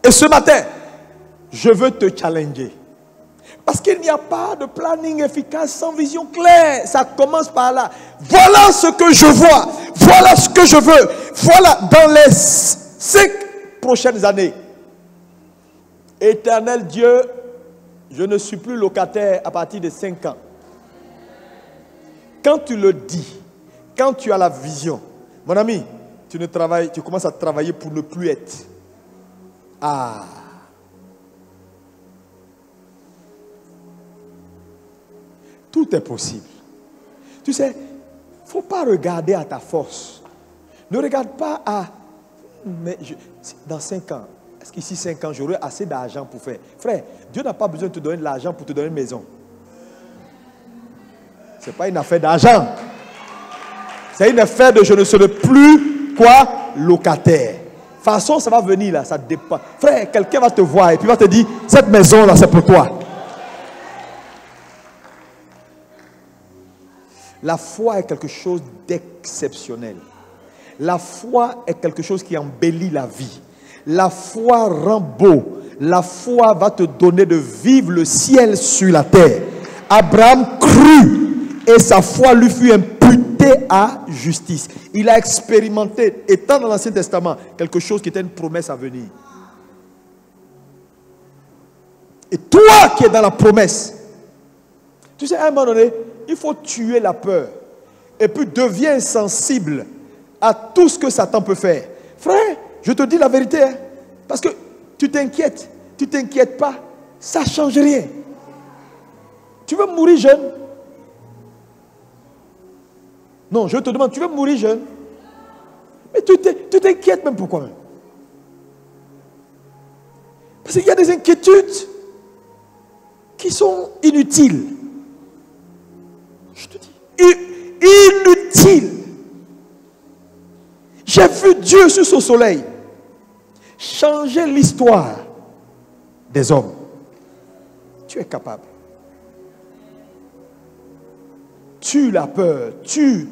C: Et ce matin, je veux te challenger. Parce qu'il n'y a pas de planning efficace sans vision claire. Ça commence par là. Voilà ce que je vois. Voilà ce que je veux. Voilà dans les 5 prochaines années. Éternel Dieu, je ne suis plus locataire à partir de 5 ans. Quand tu le dis, quand tu as la vision, mon ami, tu commences à travailler pour ne plus être. Ah. Tout est possible. Tu sais, il ne faut pas regarder à ta force. Ne regarde pas à... Mais dans 5 ans, est-ce qu'ici 5 ans, j'aurai assez d'argent pour faire? Frère, Dieu n'a pas besoin de te donner de l'argent pour te donner une maison. Ce n'est pas une affaire d'argent. C'est une affaire de je ne serai plus quoi? Locataire. De toute façon, ça va venir là, ça dépend. Frère, quelqu'un va te voir et puis va te dire, cette maison là, c'est pour toi. La foi est quelque chose d'exceptionnel. La foi est quelque chose qui embellit la vie. La foi rend beau. La foi va te donner de vivre le ciel sur la terre. Abraham crut et sa foi lui fut imputée à justice. Il a expérimenté, étant dans l'Ancien Testament, quelque chose qui était une promesse à venir. Et toi qui es dans la promesse, Tu sais, à un moment donné, il faut tuer la peur. Et puis deviens sensible à tout ce que Satan peut faire. Frère, je te dis la vérité. Hein, parce que tu t'inquiètes. Tu ne t'inquiètes pas. Ça ne change rien. Tu veux mourir jeune? Non, je te demande, tu veux mourir jeune? Mais tu t'inquiètes même pourquoi? Parce qu'il y a des inquiétudes qui sont inutiles. Je te dis, inutiles. J'ai vu Dieu sur ce soleil changer l'histoire des hommes. Tu es capable. Tue la peur, tue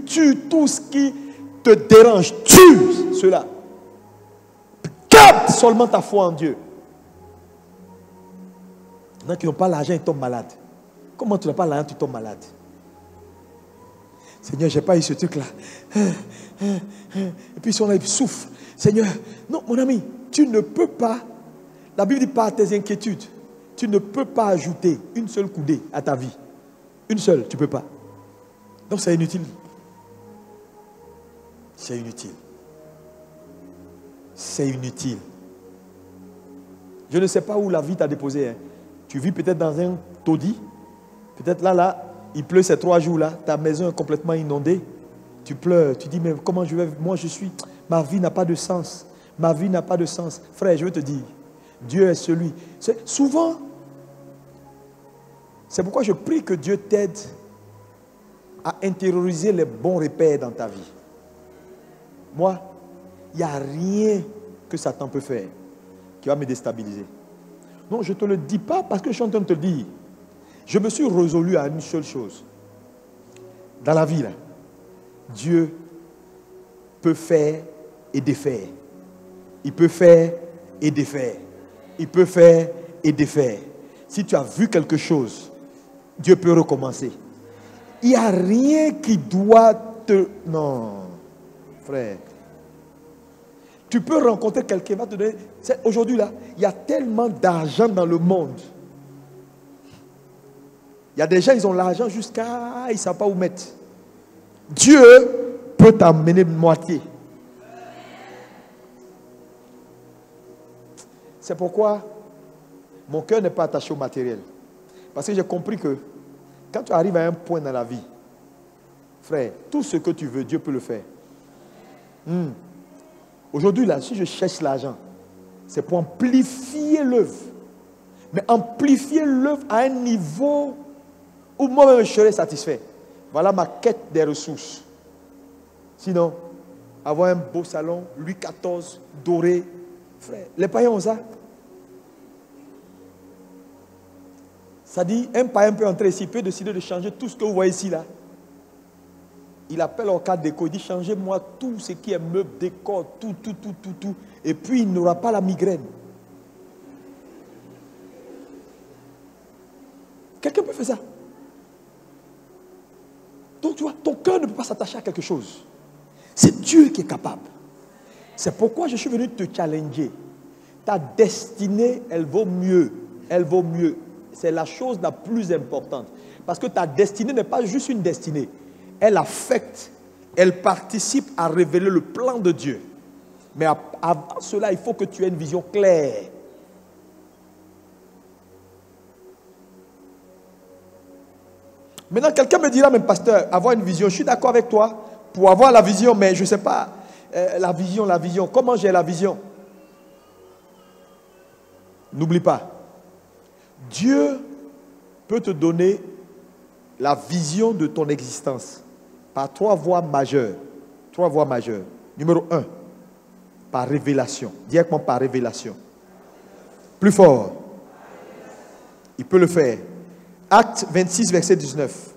C: tout ce qui te dérange, tue cela. Garde seulement ta foi en Dieu. Il y en a qui n'ont pas l'argent, ils tombent malades. Comment tu n'as pas l'argent, tu tombes malade? Seigneur, je n'ai pas eu ce truc-là. Et puis si on a souffle, Seigneur, non mon ami, tu ne peux pas, la Bible dit pas tes inquiétudes, tu ne peux pas ajouter une seule coudée à ta vie. Une seule, tu ne peux pas. Donc c'est inutile. C'est inutile. C'est inutile. Je ne sais pas où la vie t'a déposé. Hein. Tu vis peut-être dans un taudis. Peut-être là, il pleut ces 3 jours-là. Ta maison est complètement inondée. Tu pleures. Tu dis, mais comment je vais... Moi, ma vie n'a pas de sens. Ma vie n'a pas de sens. Frère, je veux te dire, Dieu est celui. Souvent, c'est pourquoi je prie que Dieu t'aide à intérioriser les bons repères dans ta vie. Moi, il n'y a rien que Satan peut faire qui va me déstabiliser. Non, je ne te le dis pas parce que je suis en train de te le dire. Je me suis résolu à une seule chose. Dans la vie, là, Dieu peut faire et défaire. Il peut faire et défaire. Il peut faire et défaire. Si tu as vu quelque chose, Dieu peut recommencer. Il n'y a rien qui doit te... Non, frère. Tu peux rencontrer quelqu'un qui va te donner... Aujourd'hui, là, il y a tellement d'argent dans le monde. Il y a des gens, ils ont l'argent jusqu'à... Ils ne savent pas où mettre. Dieu peut t'emmener moitié. C'est pourquoi mon cœur n'est pas attaché au matériel. Parce que j'ai compris que quand tu arrives à un point dans la vie, frère, tout ce que tu veux, Dieu peut le faire. Aujourd'hui, là, si je cherche l'argent, c'est pour amplifier l'œuvre. Mais amplifier l'œuvre à un niveau où moi-même je serai satisfait. Voilà ma quête des ressources. Sinon, avoir un beau salon, Louis XIV, doré, frère, les païens ont ça. Ça dit, un païen peut entrer ici, il peut décider de changer tout ce que vous voyez ici, là. Il appelle au cadre déco, il dit, changez-moi tout ce qui est meuble, décor, tout. Et puis, il n'aura pas la migraine. Quelqu'un peut faire ça. Donc, tu vois, ton cœur ne peut pas s'attacher à quelque chose. C'est Dieu qui est capable. C'est pourquoi je suis venu te challenger. Ta destinée, elle vaut mieux. Elle vaut mieux. C'est la chose la plus importante. Parce que ta destinée n'est pas juste une destinée. Elle affecte, elle participe à révéler le plan de Dieu. Mais avant cela, il faut que tu aies une vision claire. Maintenant, quelqu'un me dira, mais pasteur, avoir une vision, je suis d'accord avec toi pour avoir la vision, mais je ne sais pas, la vision, comment j'ai la vision? N'oublie pas, Dieu peut te donner la vision de ton existence par 3 voies majeures. 3 voies majeures. Numéro 1, par révélation. Directement par révélation. Plus fort. Il peut le faire. Acte 26, verset 19.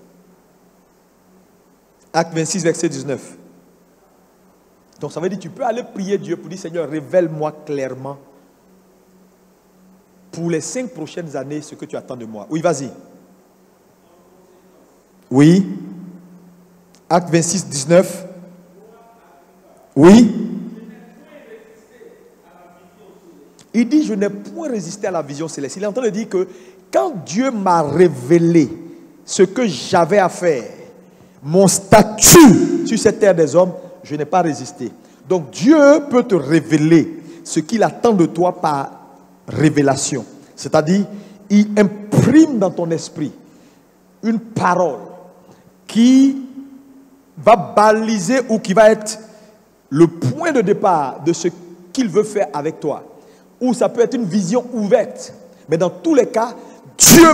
C: Acte 26, verset 19. Donc ça veut dire que tu peux aller prier Dieu pour dire, Seigneur, révèle-moi clairement pour les 5 prochaines années ce que tu attends de moi. Oui, vas-y. Oui. Acte 26, 19. Oui. Il dit, je n'ai point résisté à la vision céleste. Il est en train de dire que quand Dieu m'a révélé ce que j'avais à faire, mon statut sur cette terre des hommes, je n'ai pas résisté. Donc Dieu peut te révéler ce qu'il attend de toi par révélation. C'est-à-dire, il imprime dans ton esprit une parole qui va baliser ou qui va être le point de départ de ce qu'il veut faire avec toi. Ou ça peut être une vision ouverte. Mais dans tous les cas, Dieu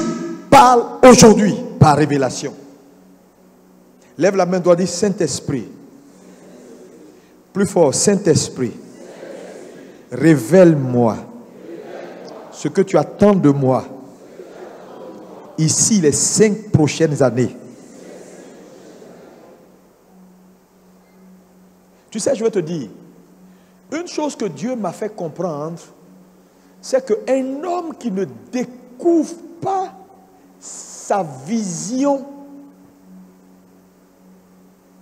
C: parle aujourd'hui par révélation. Lève la main, doit dire Saint-Esprit. Plus fort, Saint-Esprit. Révèle-moi ce que tu attends de moi ici les 5 prochaines années. Tu sais, je vais te dire, une chose que Dieu m'a fait comprendre, c'est qu'un homme qui ne découvre pas sa vision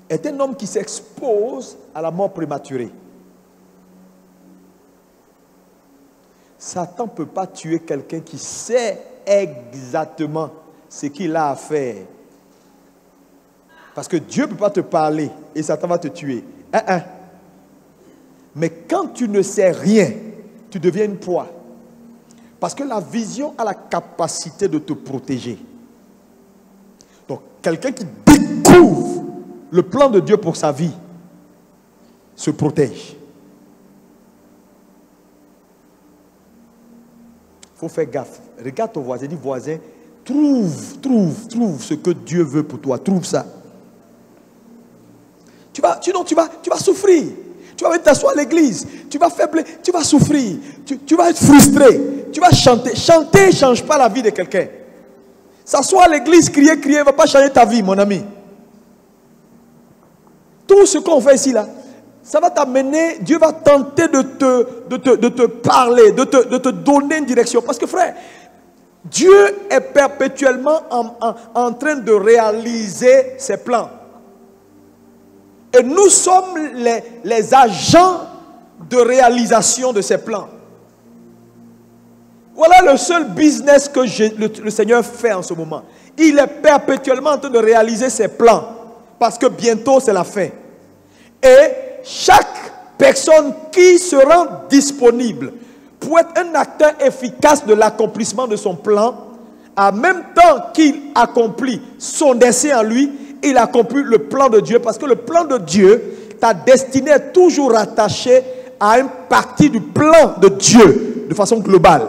C: est un homme qui s'expose à la mort prématurée. Satan ne peut pas tuer quelqu'un qui sait exactement ce qu'il a à faire. Parce que Dieu ne peut pas te parler et Satan va te tuer. Mais quand tu ne sais rien, tu deviens une proie. Parce que la vision a la capacité de te protéger. Donc, quelqu'un qui découvre le plan de Dieu pour sa vie se protège. Il faut faire gaffe. Regarde ton voisin, dis voisin, trouve ce que Dieu veut pour toi. Trouve ça. Sinon tu vas souffrir. Tu vas t'asseoir à l'église. Tu vas faiblir. Tu vas souffrir. Tu vas être frustré. Tu vas chanter. Chanter ne change pas la vie de quelqu'un. S'asseoir à l'église, crier ne va pas changer ta vie, mon ami. Tout ce qu'on fait ici, là, ça va t'amener, Dieu va tenter de te parler, de te donner une direction. Parce que frère, Dieu est perpétuellement en train de réaliser ses plans. Et nous sommes les agents de réalisation de ses plans. Voilà le seul business que le Seigneur fait en ce moment. Il est perpétuellement en train de réaliser ses plans. Parce que bientôt c'est la fin. Et chaque personne qui se rend disponible pour être un acteur efficace de l'accomplissement de son plan, en même temps qu'il accomplit son dessein en lui, il accomplit le plan de Dieu. Parce que le plan de Dieu, ta destinée est toujours rattachée à une partie du plan de Dieu, de façon globale.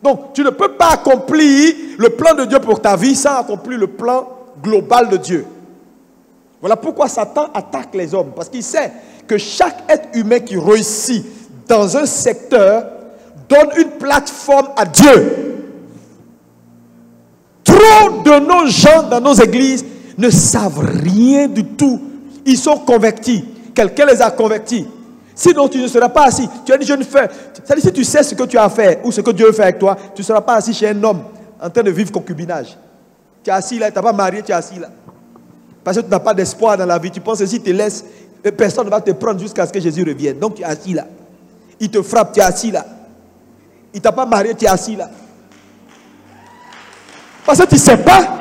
C: Donc, tu ne peux pas accomplir le plan de Dieu pour ta vie sans accomplir le plan global de Dieu. Voilà pourquoi Satan attaque les hommes. Parce qu'il sait que chaque être humain qui réussit dans un secteur donne une plateforme à Dieu. Trop de nos gens dans nos églises ne savent rien du tout. Ils sont convertis. Quelqu'un les a convertis. Sinon, tu ne seras pas assis. Tu as dit, je ne fais. C'est-à-dire, si tu sais ce que tu as à faire ou ce que Dieu veut faire avec toi, tu ne seras pas assis chez un homme en train de vivre concubinage. Tu es assis là, tu n'es pas marié, tu es assis là. Parce que tu n'as pas d'espoir dans la vie. Tu penses que si tu te laisses, personne ne va te prendre jusqu'à ce que Jésus revienne. Donc, tu es assis là. Il te frappe, tu es assis là. Il ne t'a pas marié, tu es assis là. Parce que tu ne sais pas.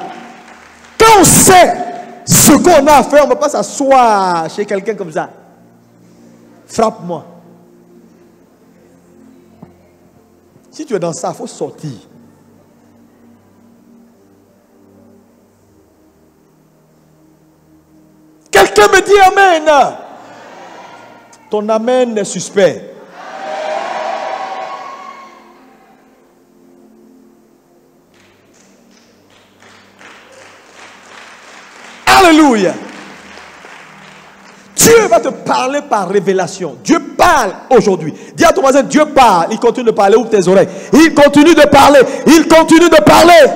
C: Quand on sait ce qu'on a à faire, on ne va pas s'asseoir chez quelqu'un comme ça. Frappe-moi. Si tu es dans ça, il faut sortir. Quelqu'un me dit amen. Ton amen est suspect. Alléluia. Dieu va te parler par révélation. Dieu parle aujourd'hui. Dis à ton voisin, Dieu parle. Il continue de parler. Ouvre tes oreilles. Il continue de parler. Il continue de parler.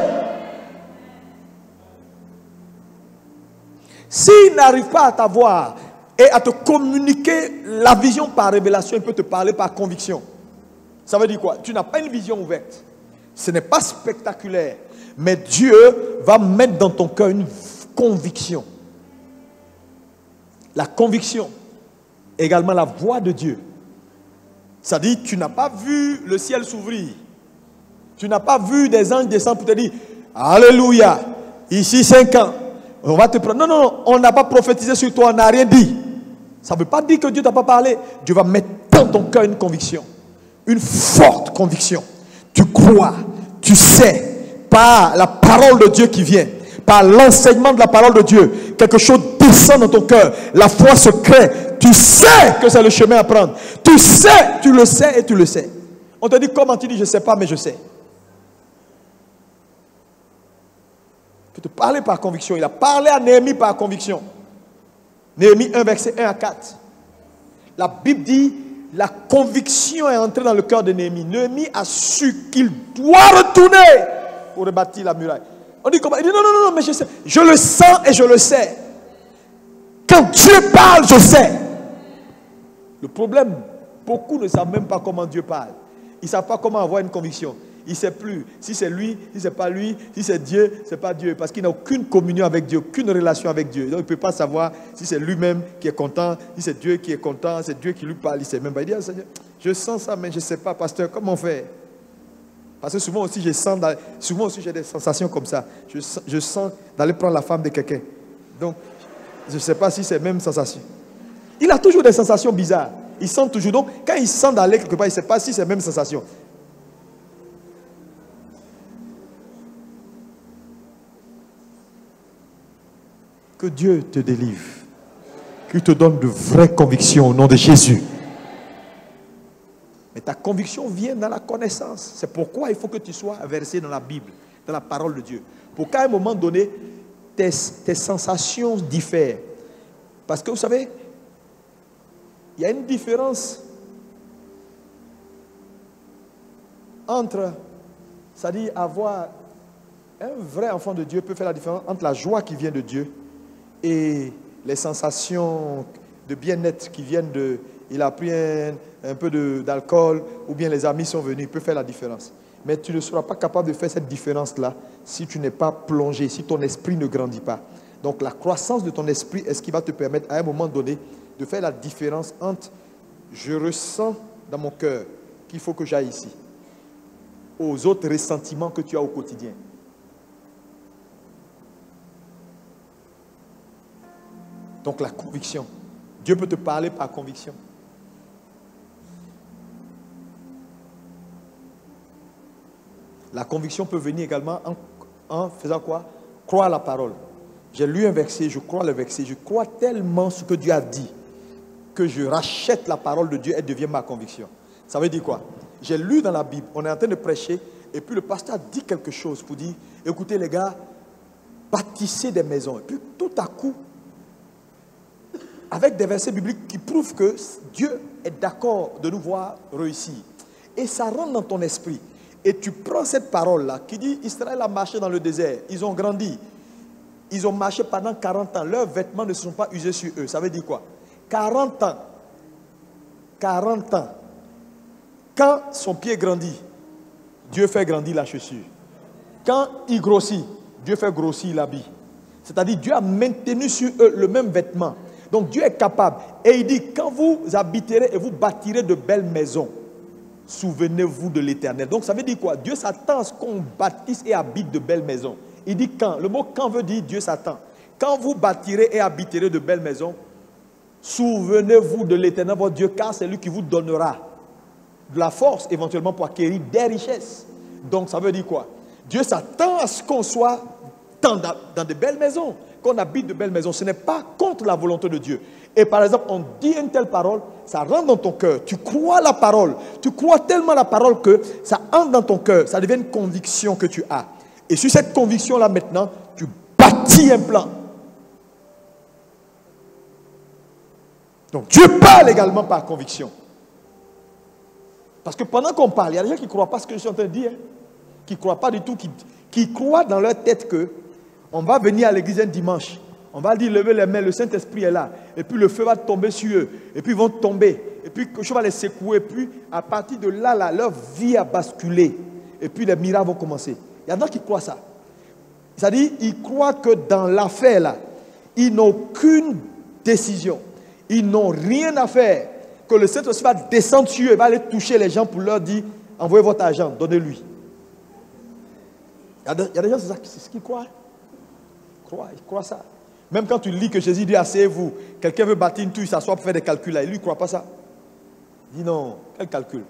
C: S'il n'arrive pas à t'avoir et à te communiquer la vision par révélation, il peut te parler par conviction. Ça veut dire quoi? Tu n'as pas une vision ouverte. Ce n'est pas spectaculaire. Mais Dieu va mettre dans ton cœur une conviction. La conviction, également la voix de Dieu. C'est-à-dire, tu n'as pas vu le ciel s'ouvrir. Tu n'as pas vu des anges descendre pour te dire, Alléluia, Ici 5 ans. On va te prendre. Non, non, non, on n'a pas prophétisé sur toi, on n'a rien dit. Ça ne veut pas dire que Dieu ne t'a pas parlé. Dieu va mettre dans ton cœur une conviction. Une forte conviction. Tu crois, tu sais, par la parole de Dieu qui vient, par l'enseignement de la parole de Dieu, quelque chose descend dans ton cœur. La foi se crée. Tu sais que c'est le chemin à prendre. Tu sais, tu le sais et tu le sais. On te dit comment, tu dis je ne sais pas, mais je sais. Il faut te parler par conviction. Il a parlé à Néhémie par conviction. Néhémie 1, verset 1 à 4. La Bible dit, la conviction est entrée dans le cœur de Néhémie. Néhémie a su qu'il doit retourner pour rebâtir la muraille. On dit comment? Il dit non, non, non, mais je sais. Je le sens et je le sais. Quand Dieu parle, je sais. Le problème, beaucoup ne savent même pas comment Dieu parle. Ils ne savent pas comment avoir une conviction. Il ne sait plus si c'est lui, si ce n'est pas lui, si c'est Dieu, ce n'est pas Dieu. Parce qu'il n'a aucune communion avec Dieu, aucune relation avec Dieu. Donc il ne peut pas savoir si c'est lui-même qui est content, si c'est Dieu qui est content, c'est Dieu qui lui parle. Il ne sait même pas. Il dit, ah, Seigneur, je sens ça, mais je ne sais pas, pasteur, comment faire? Parce que souvent aussi, j'ai des sensations comme ça. Je sens d'aller prendre la femme de quelqu'un. Donc, je ne sais pas si c'est la même sensation. Il a toujours des sensations bizarres. Il sent toujours. Donc, quand il sent d'aller quelque part, il ne sait pas si c'est la même sensation. Que Dieu te délivre. Qu'il te donne de vraies convictions au nom de Jésus. Mais ta conviction vient dans la connaissance. C'est pourquoi il faut que tu sois versé dans la Bible, dans la parole de Dieu. Pour qu'à un moment donné, tes sensations diffèrent. Parce que vous savez, il y a une différence entre, c'est-à-dire avoir un vrai enfant de Dieu peut faire la différence entre la joie qui vient de Dieu et les sensations de bien-être qui viennent de, il a pris un peu d'alcool ou bien les amis sont venus, il peut faire la différence. Mais tu ne seras pas capable de faire cette différence-là si tu n'es pas plongé, si ton esprit ne grandit pas. Donc la croissance de ton esprit est ce qui va te permettre à un moment donné de faire la différence entre je ressens dans mon cœur qu'il faut que j'aille ici aux autres ressentiments que tu as au quotidien. Donc la conviction. Dieu peut te parler par conviction. La conviction peut venir également en faisant quoi? Croire la parole. J'ai lu un verset, je crois le verset, je crois tellement ce que Dieu a dit que je rachète la parole de Dieu et devient ma conviction. Ça veut dire quoi? J'ai lu dans la Bible, on est en train de prêcher et puis le pasteur dit quelque chose pour dire, écoutez les gars, bâtissez des maisons. Et puis tout à coup, avec des versets bibliques qui prouvent que Dieu est d'accord de nous voir réussir. Et ça rentre dans ton esprit. Et tu prends cette parole-là qui dit, Israël a marché dans le désert, ils ont grandi. Ils ont marché pendant 40 ans. Leurs vêtements ne se sont pas usés sur eux. Ça veut dire quoi? 40 ans. 40 ans. Quand son pied grandit, Dieu fait grandir la chaussure. Quand il grossit, Dieu fait grossir l'habit. C'est-à-dire, Dieu a maintenu sur eux le même vêtement. Donc, Dieu est capable. Et il dit, quand vous habiterez et vous bâtirez de belles maisons, souvenez-vous de l'Éternel. Donc, ça veut dire quoi? Dieu s'attend à ce qu'on bâtisse et habite de belles maisons. Il dit quand. Le mot quand veut dire Dieu s'attend. Quand vous bâtirez et habiterez de belles maisons, souvenez-vous de l'Éternel, votre Dieu, car c'est lui qui vous donnera de la force éventuellement pour acquérir des richesses. Donc ça veut dire quoi? Dieu s'attend à ce qu'on soit dans de belles maisons, qu'on habite de belles maisons. Ce n'est pas contre la volonté de Dieu. Et par exemple, on dit une telle parole, ça rentre dans ton cœur. Tu crois la parole. Tu crois tellement la parole que ça entre dans ton cœur. Ça devient une conviction que tu as. Et sur cette conviction-là maintenant, tu bâtis un plan. Donc Dieu parle également par conviction. Parce que pendant qu'on parle, il y a des gens qui ne croient pas ce que je suis en train de dire. Qui ne croient pas du tout, qui croient dans leur tête que on va venir à l'église un dimanche. On va dire lever les mains, le Saint-Esprit est là. Et puis le feu va tomber sur eux. Et puis ils vont tomber. Et puis quelque chose va les secouer. Et puis à partir de là, leur vie a basculé. Et puis les miracles vont commencer. Il y en a qui croient ça. C'est-à-dire, ils croient que dans l'affaire là, ils n'ont aucune décision. Ils n'ont rien à faire. Que le Saint-Esprit va descendre sur eux et va aller toucher les gens pour leur dire, envoyez votre argent, donnez-lui. Il y a des gens, c'est ce qu'ils croient. il croit ça. Même quand tu lis que Jésus dit asseyez-vous, quelqu'un veut bâtir une tour, il s'assoit pour faire des calculs là, et lui il ne croit pas ça. Il dit non, quel calcul?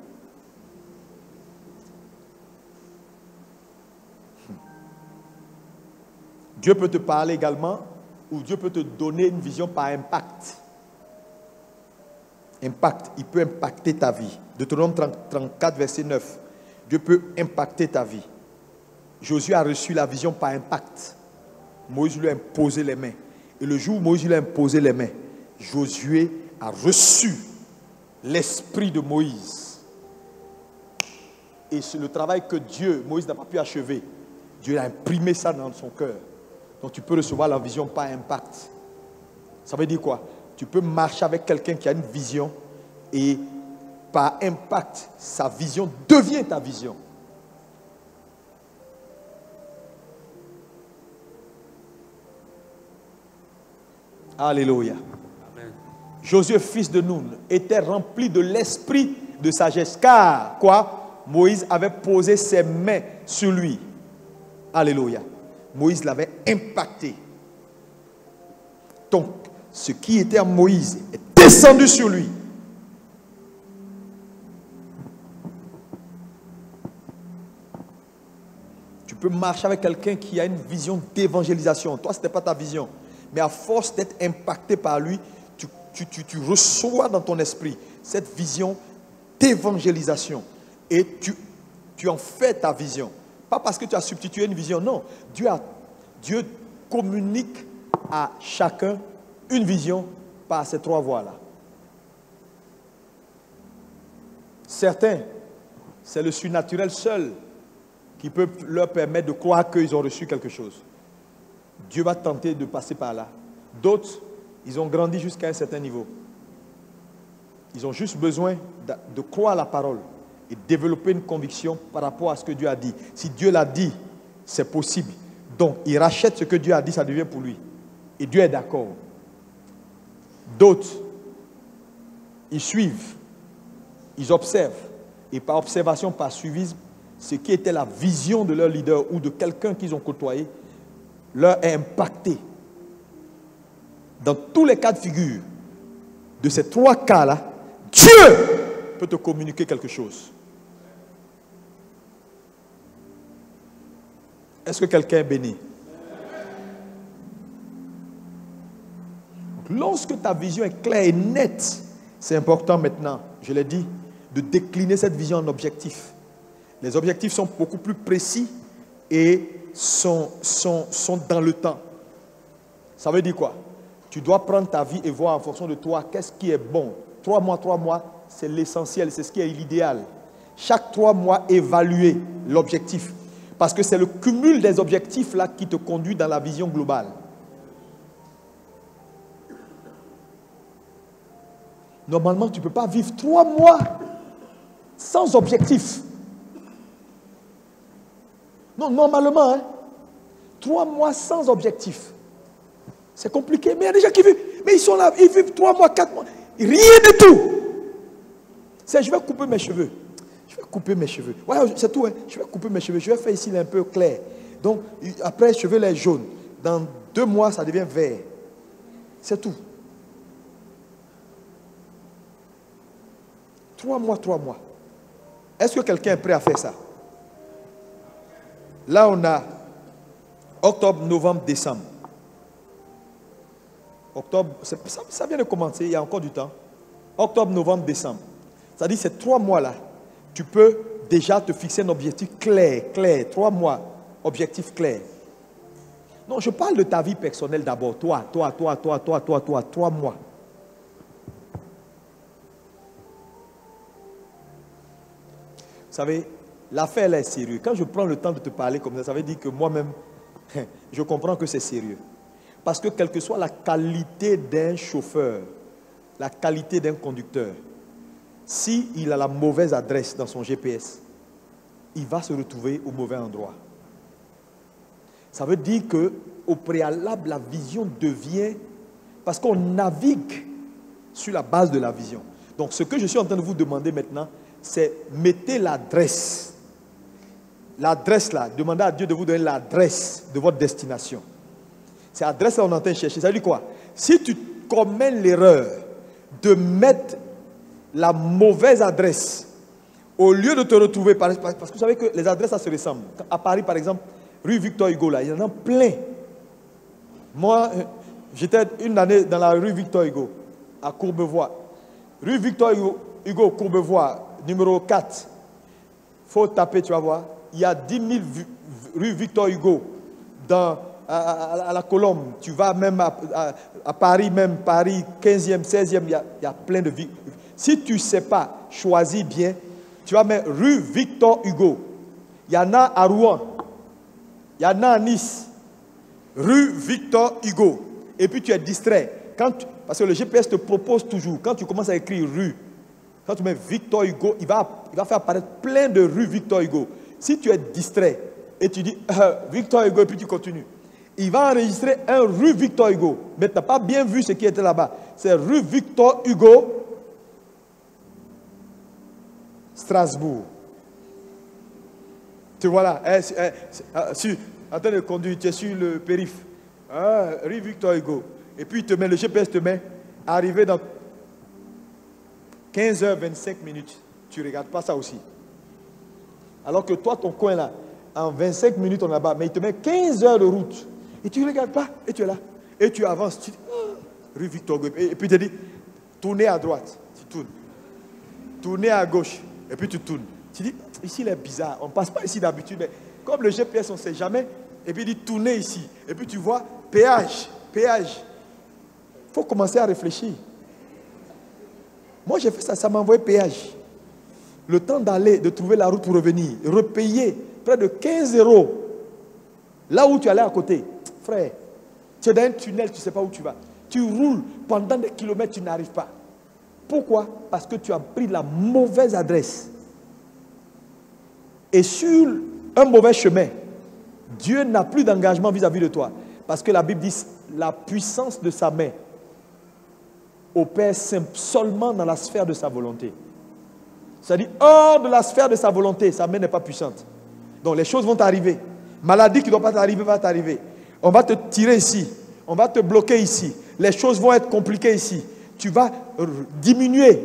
C: Dieu peut te parler également, ou Dieu peut te donner une vision par impact. Impact, il peut impacter ta vie. Deutéronome 34, verset 9. Dieu peut impacter ta vie. Josué a reçu la vision par impact. Moïse lui a imposé les mains. Et le jour où Moïse lui a imposé les mains, Josué a reçu l'esprit de Moïse. Et c'est le travail que Moïse n'a pas pu achever. Dieu a imprimé ça dans son cœur. Donc tu peux recevoir la vision par impact. Ça veut dire quoi? Tu peux marcher avec quelqu'un qui a une vision et par impact, sa vision devient ta vision. Alléluia. Amen. Josué, fils de Nun, était rempli de l'esprit de sagesse. Car, quoi? Moïse avait posé ses mains sur lui. Alléluia. Moïse l'avait impacté. Donc, ce qui était en Moïse est descendu sur lui. Tu peux marcher avec quelqu'un qui a une vision d'évangélisation. Toi, ce n'était pas ta vision. Mais à force d'être impacté par lui, tu reçois dans ton esprit cette vision d'évangélisation. Et tu en fais ta vision. Pas parce que tu as substitué une vision, non. Dieu communique à chacun une vision par ces trois voies-là. Certains, c'est le surnaturel seul qui peut leur permettre de croire qu'ils ont reçu quelque chose. Dieu va tenter de passer par là. D'autres, ils ont grandi jusqu'à un certain niveau. Ils ont juste besoin de croire la parole et développer une conviction par rapport à ce que Dieu a dit. Si Dieu l'a dit, c'est possible. Donc, il rachète ce que Dieu a dit, ça devient pour lui. Et Dieu est d'accord. D'autres, ils suivent, ils observent. Et par observation, par suivisme, ce qui était la vision de leur leader ou de quelqu'un qu'ils ont côtoyé, leur est impacté. Dans tous les cas de figure, de ces trois cas-là, Dieu peut te communiquer quelque chose. Est-ce que quelqu'un est béni? Donc, lorsque ta vision est claire et nette, c'est important maintenant, je l'ai dit, de décliner cette vision en objectifs. Les objectifs sont beaucoup plus précis et sont dans le temps. Ça veut dire quoi? Tu dois prendre ta vie et voir en fonction de toi qu'est-ce qui est bon. 3 mois, c'est l'essentiel, c'est ce qui est l'idéal. Chaque 3 mois, évaluer l'objectif. Parce que c'est le cumul des objectifs là qui te conduit dans la vision globale. Normalement, tu ne peux pas vivre 3 mois sans objectif. Non, normalement, 3 mois sans objectif. C'est compliqué, mais il y a des gens qui vivent. Mais ils sont là, ils vivent 3 mois, 4 mois. Rien du tout. C'est je vais couper mes cheveux. Je vais couper mes cheveux. Ouais, c'est tout. Je vais couper mes cheveux. Je vais faire ici un peu clair. Donc, après, cheveux les jaunes. Dans 2 mois, ça devient vert. C'est tout. 3 mois, 3 mois. Est-ce que quelqu'un est prêt à faire ça? Là, on a octobre, novembre, décembre. Octobre, ça vient de commencer, il y a encore du temps. Octobre, novembre, décembre. C'est-à-dire ces 3 mois-là, tu peux déjà te fixer un objectif clair. 3 mois, objectif clair. Non, je parle de ta vie personnelle d'abord. Toi, 3 mois. Vous savez, l'affaire là est sérieuse. Quand je prends le temps de te parler comme ça, ça veut dire que moi-même, je comprends que c'est sérieux. Parce que quelle que soit la qualité d'un chauffeur, la qualité d'un conducteur, s'il a la mauvaise adresse dans son GPS, il va se retrouver au mauvais endroit. Ça veut dire qu'au préalable, la vision devient... Parce qu'on navigue sur la base de la vision. Donc ce que je suis en train de vous demander maintenant, c'est mettez l'adresse. L'adresse là, demandez à Dieu de vous donner l'adresse de votre destination. C'est l'adresse qu'on est en train de chercher. Ça veut dire quoi? Si tu commets l'erreur de mettre la mauvaise adresse, au lieu de te retrouver, parce que vous savez que les adresses, ça se ressemble. À Paris, par exemple, rue Victor Hugo, là, il y en a plein. Moi, j'étais une année dans la rue Victor Hugo, à Courbevoie. Rue Victor Hugo, Courbevoie, numéro 4. Il faut taper, tu vas voir. Il y a 10 000 rue Victor Hugo à la Colombe. Tu vas même à Paris, même Paris 15e, 16e, il y a plein de villes. Si tu ne sais pas choisir bien, tu vas mettre rue Victor Hugo. Il y en a à Rouen. Il y en a à Nice. Rue Victor Hugo. Et puis tu es distrait. Parce que le GPS te propose toujours, quand tu commences à écrire rue, quand tu mets Victor Hugo, il va faire apparaître plein de rues Victor Hugo. Si tu es distrait et tu dis Victor Hugo et puis tu continues, il va enregistrer un rue Victor Hugo. Mais tu n'as pas bien vu ce qui était là-bas. C'est rue Victor Hugo, Strasbourg. Tu vois là, en train de conduire, tu es sur le périph'. Rue Victor Hugo. Et puis le GPS te met arrivé dans 15h25 minutes. Tu ne regardes pas ça aussi. Alors que toi, ton coin là, en 25 minutes on est là-bas, mais il te met 15 heures de route. Et tu ne regardes pas, et tu es là. Et tu avances, tu dis, rue Victor Hugo. Et puis tu te dis, tournez à droite, tu tournes. Tournez à gauche, et puis tu tournes. Tu dis, ici il est bizarre, on ne passe pas ici d'habitude, mais comme le GPS on ne sait jamais, et puis il dit, tournez ici. Et puis tu vois, péage. Il faut commencer à réfléchir. Moi j'ai fait ça, ça m'a envoyé péage. Le temps d'aller, de trouver la route pour revenir, repayer près de 15 €. Là où tu allais à côté, frère, tu es dans un tunnel, tu ne sais pas où tu vas. Tu roules pendant des kilomètres, tu n'arrives pas. Pourquoi? Parce que tu as pris la mauvaise adresse. Et sur un mauvais chemin, Dieu n'a plus d'engagement vis-à-vis de toi. Parce que la Bible dit, la puissance de sa main opère seulement dans la sphère de sa volonté. C'est-à-dire, hors de la sphère de sa volonté, sa main n'est pas puissante. Donc les choses vont t'arriver. Maladie qui ne doit pas t'arriver va t'arriver. On va te tirer ici. On va te bloquer ici. Les choses vont être compliquées ici. Tu vas diminuer.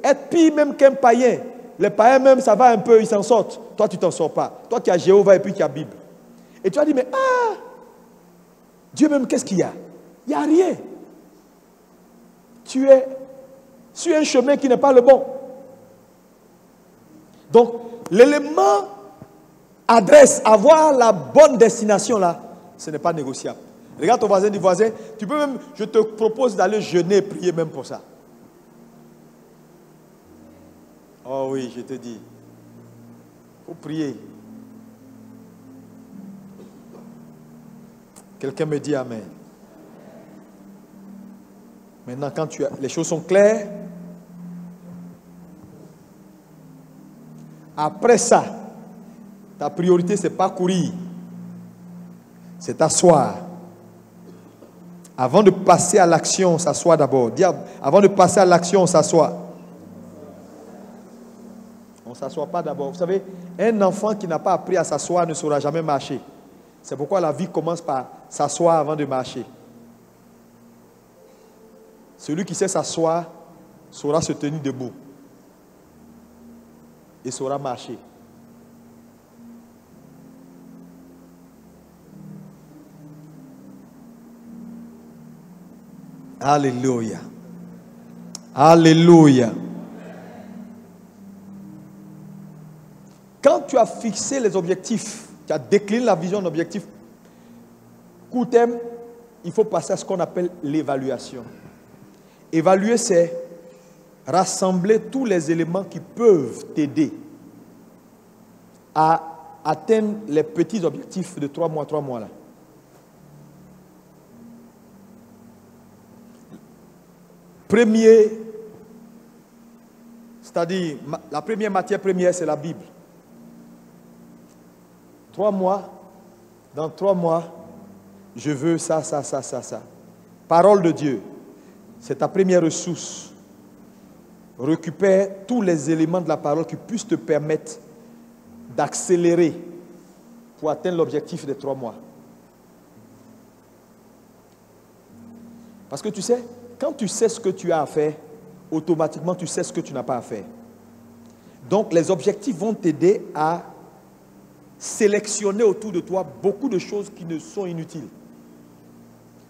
C: Être pire même qu'un païen. Les païens même, ça va un peu, ils s'en sortent. Toi, tu ne t'en sors pas. Toi, tu as Jéhovah et puis tu as Bible. Et tu vas dire, mais Dieu même, qu'est-ce qu'il y a? Il n'y a rien. Tu es sur un chemin qui n'est pas le bon. Donc, l'élément adresse, avoir la bonne destination là, ce n'est pas négociable. Regarde ton voisin, dis voisin, tu peux même, je te propose d'aller jeûner et prier même pour ça. Oh oui, je te dis, il faut prier. Quelqu'un me dit amen. Maintenant, quand les choses sont claires, après ça, ta priorité, ce n'est pas courir, c'est t'asseoir. Avant de passer à l'action, on s'assoit d'abord. Avant de passer à l'action, on s'assoit. On ne s'assoit pas d'abord. Vous savez, un enfant qui n'a pas appris à s'asseoir ne saura jamais marcher. C'est pourquoi la vie commence par s'asseoir avant de marcher. Celui qui sait s'asseoir saura se tenir debout et saura marcher. Alléluia. Alléluia. Quand tu as fixé les objectifs, tu as décliné la vision d'objectif court terme, il faut passer à ce qu'on appelle l'évaluation. Évaluer, c'est rassembler tous les éléments qui peuvent t'aider à atteindre les petits objectifs de 3 mois là. Premier, c'est-à-dire la première matière première, c'est la Bible. 3 mois, dans 3 mois, je veux ça. Parole de Dieu, c'est ta première ressource. Récupère tous les éléments de la parole qui puissent te permettre d'accélérer pour atteindre l'objectif des 3 mois. Parce que tu sais, quand tu sais ce que tu as à faire, automatiquement tu sais ce que tu n'as pas à faire. Donc les objectifs vont t'aider à sélectionner autour de toi beaucoup de choses qui ne sont inutiles.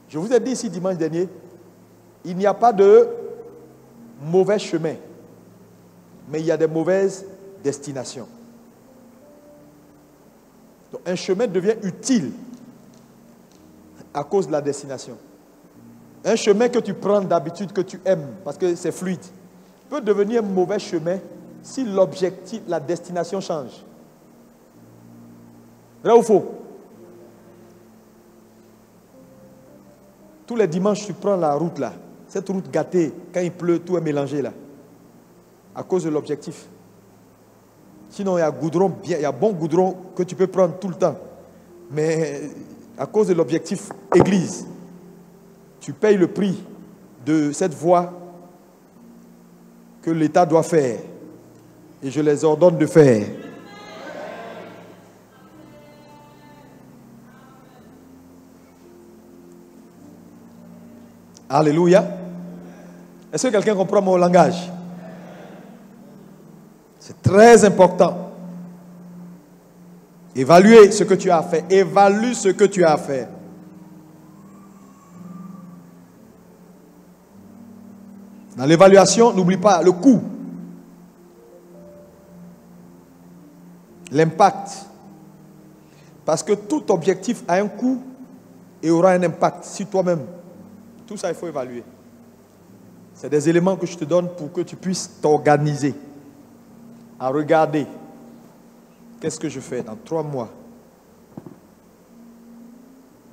C: Je vous ai dit ici dimanche dernier, il n'y a pas de mauvais chemin, mais il y a des mauvaises destinations. Donc un chemin devient utile à cause de la destination. Un chemin que tu prends d'habitude, que tu aimes, parce que c'est fluide, peut devenir un mauvais chemin si l'objectif, la destination change. Vrai ou faux? Tous les dimanches, tu prends la route là. Cette route gâtée, quand il pleut, tout est mélangé là. À cause de l'objectif. Sinon, il y a goudron, bien, il y a bon goudron que tu peux prendre tout le temps. Mais à cause de l'objectif église, tu payes le prix de cette voie que l'État doit faire. Et je les ordonne de faire. Alléluia. Est-ce que quelqu'un comprend mon langage? C'est très important. Évaluer ce que tu as à faire. Évalue ce que tu as à faire. Dans l'évaluation, n'oublie pas le coût. L'impact. Parce que tout objectif a un coût et aura un impact si toi-même. Tout ça, il faut évaluer. C'est des éléments que je te donne pour que tu puisses t'organiser à regarder qu'est-ce que je fais dans 3 mois.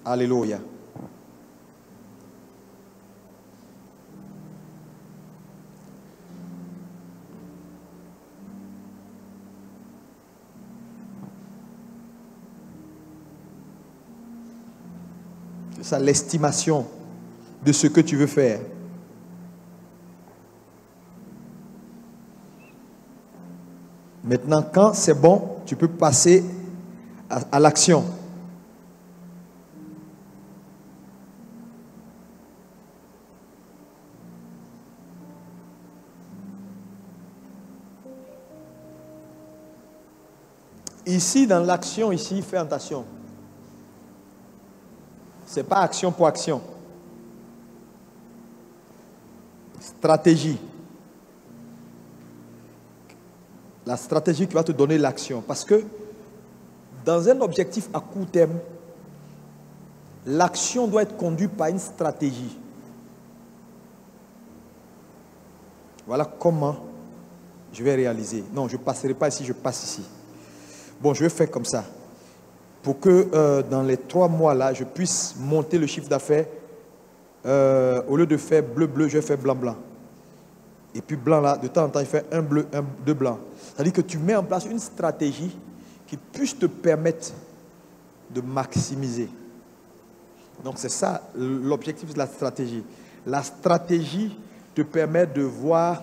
C: Alléluia. C'est ça l'estimation de ce que tu veux faire. Maintenant, quand c'est bon, tu peux passer à l'action. Ici, dans l'action, ici, fais attention. Ce n'est pas action pour action. Stratégie. La stratégie qui va te donner l'action. Parce que dans un objectif à court terme, l'action doit être conduite par une stratégie. Voilà comment je vais réaliser. Non, je ne passerai pas ici, je passe ici. Bon, je vais faire comme ça. Pour que dans les 3 mois là, je puisse monter le chiffre d'affaires. Au lieu de faire bleu-bleu, je vais faire blanc-blanc. Et puis blanc là, de temps en temps, il fait un bleu, deux blancs. C'est-à-dire que tu mets en place une stratégie qui puisse te permettre de maximiser. Donc c'est ça l'objectif de la stratégie. La stratégie te permet de voir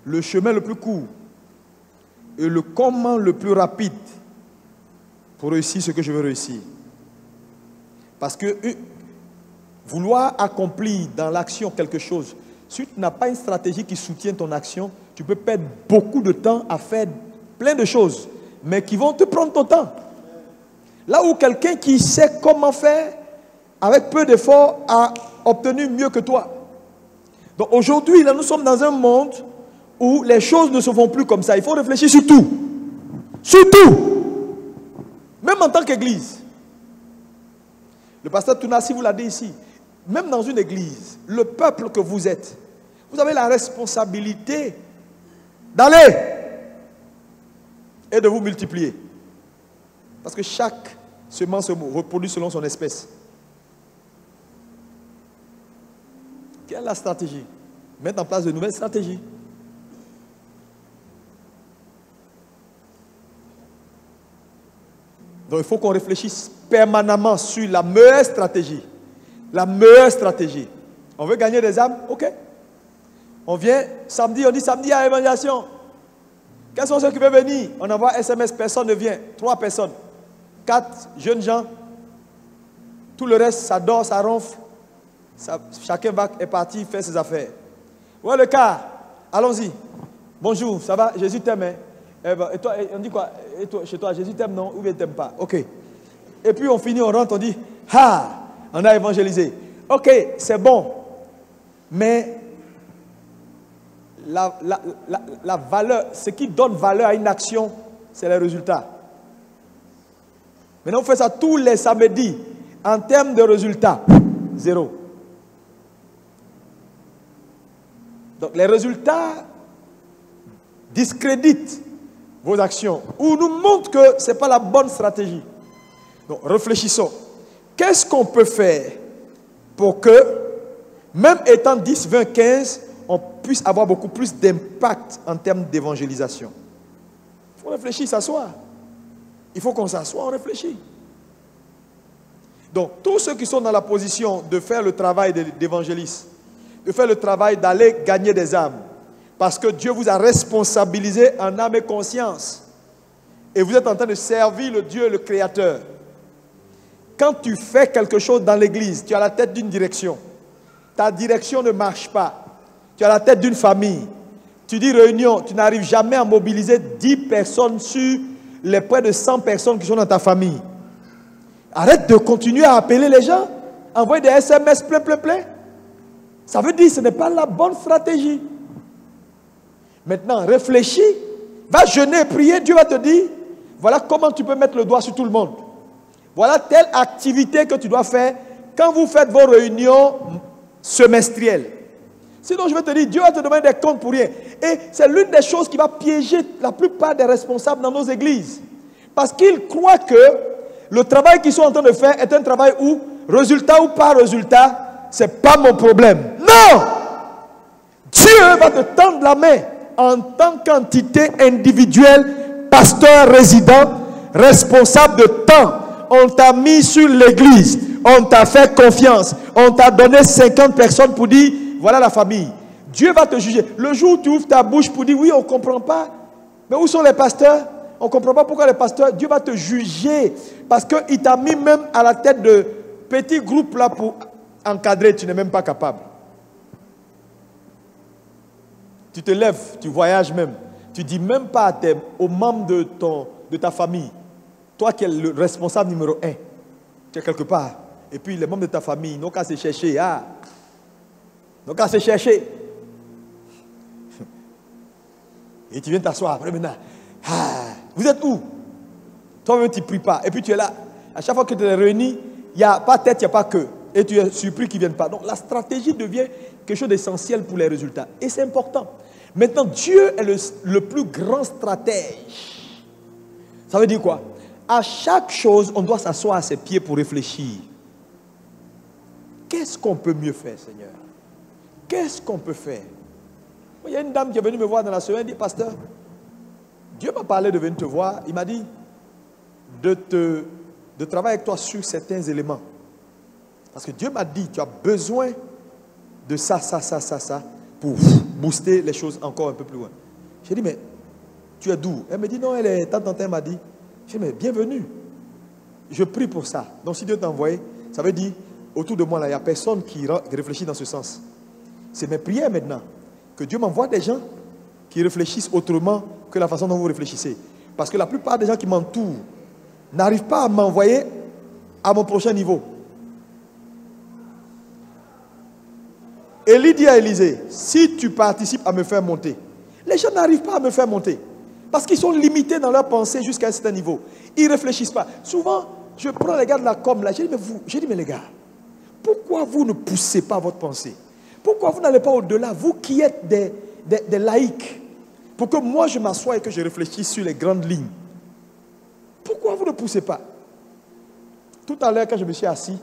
C: le chemin le plus court et le comment le plus rapide pour réussir ce que je veux réussir. Parce que vouloir accomplir dans l'action quelque chose, si tu n'as pas une stratégie qui soutient ton action, tu peux perdre beaucoup de temps à faire plein de choses, mais qui vont te prendre ton temps. Là où quelqu'un qui sait comment faire, avec peu d'efforts, a obtenu mieux que toi. Donc aujourd'hui, là, nous sommes dans un monde où les choses ne se font plus comme ça. Il faut réfléchir sur tout. Sur tout. Même en tant qu'église. Le pasteur Tounassi vous l'a dit ici. Même dans une église, le peuple que vous êtes, vous avez la responsabilité d'aller et de vous multiplier. Parce que chaque semence se reproduit selon son espèce. Quelle est la stratégie? Mettre en place de nouvelles stratégies. Donc il faut qu'on réfléchisse permanemment sur la meilleure stratégie. La meilleure stratégie. On veut gagner des âmes? Ok. On vient samedi, on dit samedi à l'évangélisation. Quels sont ceux qui veulent venir? On envoie SMS, personne ne vient. 3 personnes. 4 jeunes gens. Tout le reste, ça dort, ça ronfle. Chacun est parti faire ses affaires. Ouais, le cas, allons-y. Bonjour, ça va? Jésus t'aime. Hein? Et toi, on dit quoi? Et toi, chez toi, Jésus t'aime, non? Ou bien t'aime pas? Ok. Et puis on finit, on rentre, on dit, ah, on a évangélisé. Ok, c'est bon. Mais la valeur, ce qui donne valeur à une action, c'est les résultats. Maintenant, on fait ça tous les samedis. En termes de résultats, zéro. Donc, les résultats discréditent vos actions ou nous montrent que ce n'est pas la bonne stratégie. Donc, réfléchissons. Qu'est-ce qu'on peut faire pour que, même étant 10, 20, 15, on puisse avoir beaucoup plus d'impact en termes d'évangélisation? Il faut réfléchir, s'asseoir. Il faut qu'on s'assoie, on réfléchit. Donc, tous ceux qui sont dans la position de faire le travail d'évangéliste, de faire le travail d'aller gagner des âmes, parce que Dieu vous a responsabilisé en âme et conscience, et vous êtes en train de servir le Dieu, le Créateur. Quand tu fais quelque chose dans l'église, tu as la tête d'une direction. Ta direction ne marche pas. Tu as la tête d'une famille. Tu dis réunion, tu n'arrives jamais à mobiliser 10 personnes sur les près de 100 personnes qui sont dans ta famille. Arrête de continuer à appeler les gens, envoyer des SMS plein. Ça veut dire que ce n'est pas la bonne stratégie. Maintenant, réfléchis, va jeûner et prier, Dieu va te dire, voilà comment tu peux mettre le doigt sur tout le monde. Voilà telle activité que tu dois faire quand vous faites vos réunions semestrielles. Sinon, je vais te dire, Dieu va te demander des comptes pour rien. Et c'est l'une des choses qui va piéger la plupart des responsables dans nos églises. Parce qu'ils croient que le travail qu'ils sont en train de faire est un travail où, résultat ou pas résultat, ce n'est pas mon problème. Non! Dieu va te tendre la main en tant qu'entité individuelle, pasteur, résident, responsable de temps. On t'a mis sur l'église, on t'a fait confiance, on t'a donné 50 personnes pour dire, voilà la famille. Dieu va te juger. Le jour où tu ouvres ta bouche pour dire, oui, on ne comprend pas. Mais où sont les pasteurs? On ne comprend pas pourquoi les pasteurs, Dieu va te juger. Parce qu'il t'a mis même à la tête de petits groupes là pour encadrer. Tu n'es même pas capable. Tu te lèves, tu voyages même. Tu ne dis même pas aux membres de ta famille. Toi qui es le responsable numéro 1. Tu es quelque part. Et puis les membres de ta famille, ils n'ont qu'à se chercher. Ah. Ils n'ont qu'à se chercher. Et tu viens t'asseoir après maintenant. Ah. Vous êtes où? Toi-même, tu ne pries pas. Et puis tu es là. À chaque fois que tu es réuni, il n'y a pas tête, il n'y a pas queue. Et tu es surpris qu'ils ne viennent pas. Donc la stratégie devient quelque chose d'essentiel pour les résultats. Et c'est important. Maintenant, Dieu est le plus grand stratège. Ça veut dire quoi? À chaque chose, on doit s'asseoir à ses pieds pour réfléchir. Qu'est-ce qu'on peut mieux faire, Seigneur? Qu'est-ce qu'on peut faire? Il y a une dame qui est venue me voir dans la semaine, elle dit, pasteur, Dieu m'a parlé de venir te voir. Il m'a dit de travailler avec toi sur certains éléments. Parce que Dieu m'a dit, tu as besoin de ça pour booster les choses encore un peu plus loin. J'ai dit, mais tu es d'où? Elle me dit, non, elle m'a dit. J'ai dit, mais bienvenue. Je prie pour ça. Donc si Dieu t'a envoyé, ça veut dire, autour de moi, là, il n'y a personne qui réfléchit dans ce sens. C'est mes prières maintenant. Que Dieu m'envoie des gens qui réfléchissent autrement que la façon dont vous réfléchissez. Parce que la plupart des gens qui m'entourent n'arrivent pas à m'envoyer à mon prochain niveau. Élie dit à Élisée, si tu participes à me faire monter, les gens n'arrivent pas à me faire monter. Parce qu'ils sont limités dans leur pensée jusqu'à un certain niveau. Ils ne réfléchissent pas. Souvent, je prends les gars de la com là, j'ai dit, mais les gars, pourquoi vous ne poussez pas votre pensée? Pourquoi vous n'allez pas au-delà, vous qui êtes des laïcs, pour que moi je m'assoie et que je réfléchisse sur les grandes lignes? Pourquoi vous ne poussez pas? Tout à l'heure, quand je me suis assis,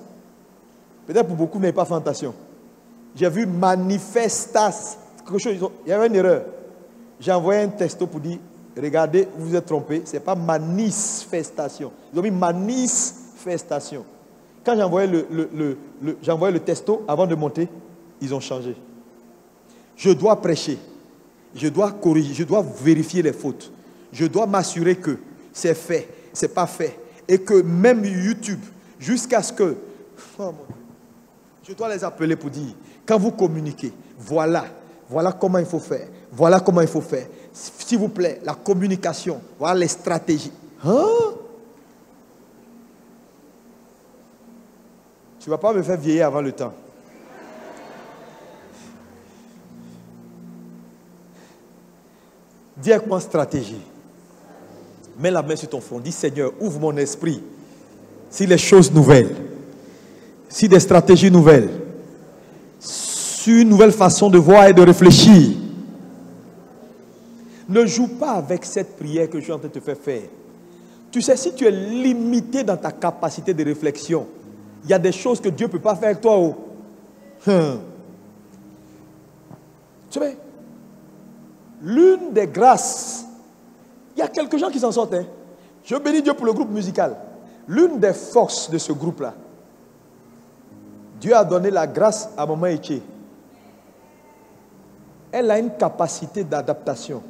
C: peut-être pour beaucoup, mais pas fait attention. J'ai vu manifestation. Il y avait une erreur. J'ai envoyé un texto pour dire, regardez, vous vous êtes trompé, ce n'est pas manifestation. Ils ont mis manifestation. Quand j'ai envoyé le texto avant de monter, ils ont changé. Je dois prêcher. Je dois corriger. Je dois vérifier les fautes. Je dois m'assurer que c'est fait, c'est pas fait. Et que même YouTube, jusqu'à ce que... Oh mon Dieu. Je dois les appeler pour dire, quand vous communiquez, voilà comment il faut faire. Voilà comment il faut faire. S'il vous plaît, la communication, voilà les stratégies. Hein? Tu ne vas pas me faire vieillir avant le temps. Dis avec moi stratégie. Mets la main sur ton front. Dis Seigneur, ouvre mon esprit. Si les choses nouvelles, si des stratégies nouvelles, sur une nouvelle façon de voir et de réfléchir. Ne joue pas avec cette prière que je suis en train de te faire faire. Tu sais, si tu es limité dans ta capacité de réflexion, il y a des choses que Dieu ne peut pas faire avec toi. Oh. Tu sais, l'une des grâces, il y a quelques gens qui s'en sortent. Hein. Je bénis Dieu pour le groupe musical. L'une des forces de ce groupe-là, Dieu a donné la grâce à Maman Eché. Elle a une capacité d'adaptation.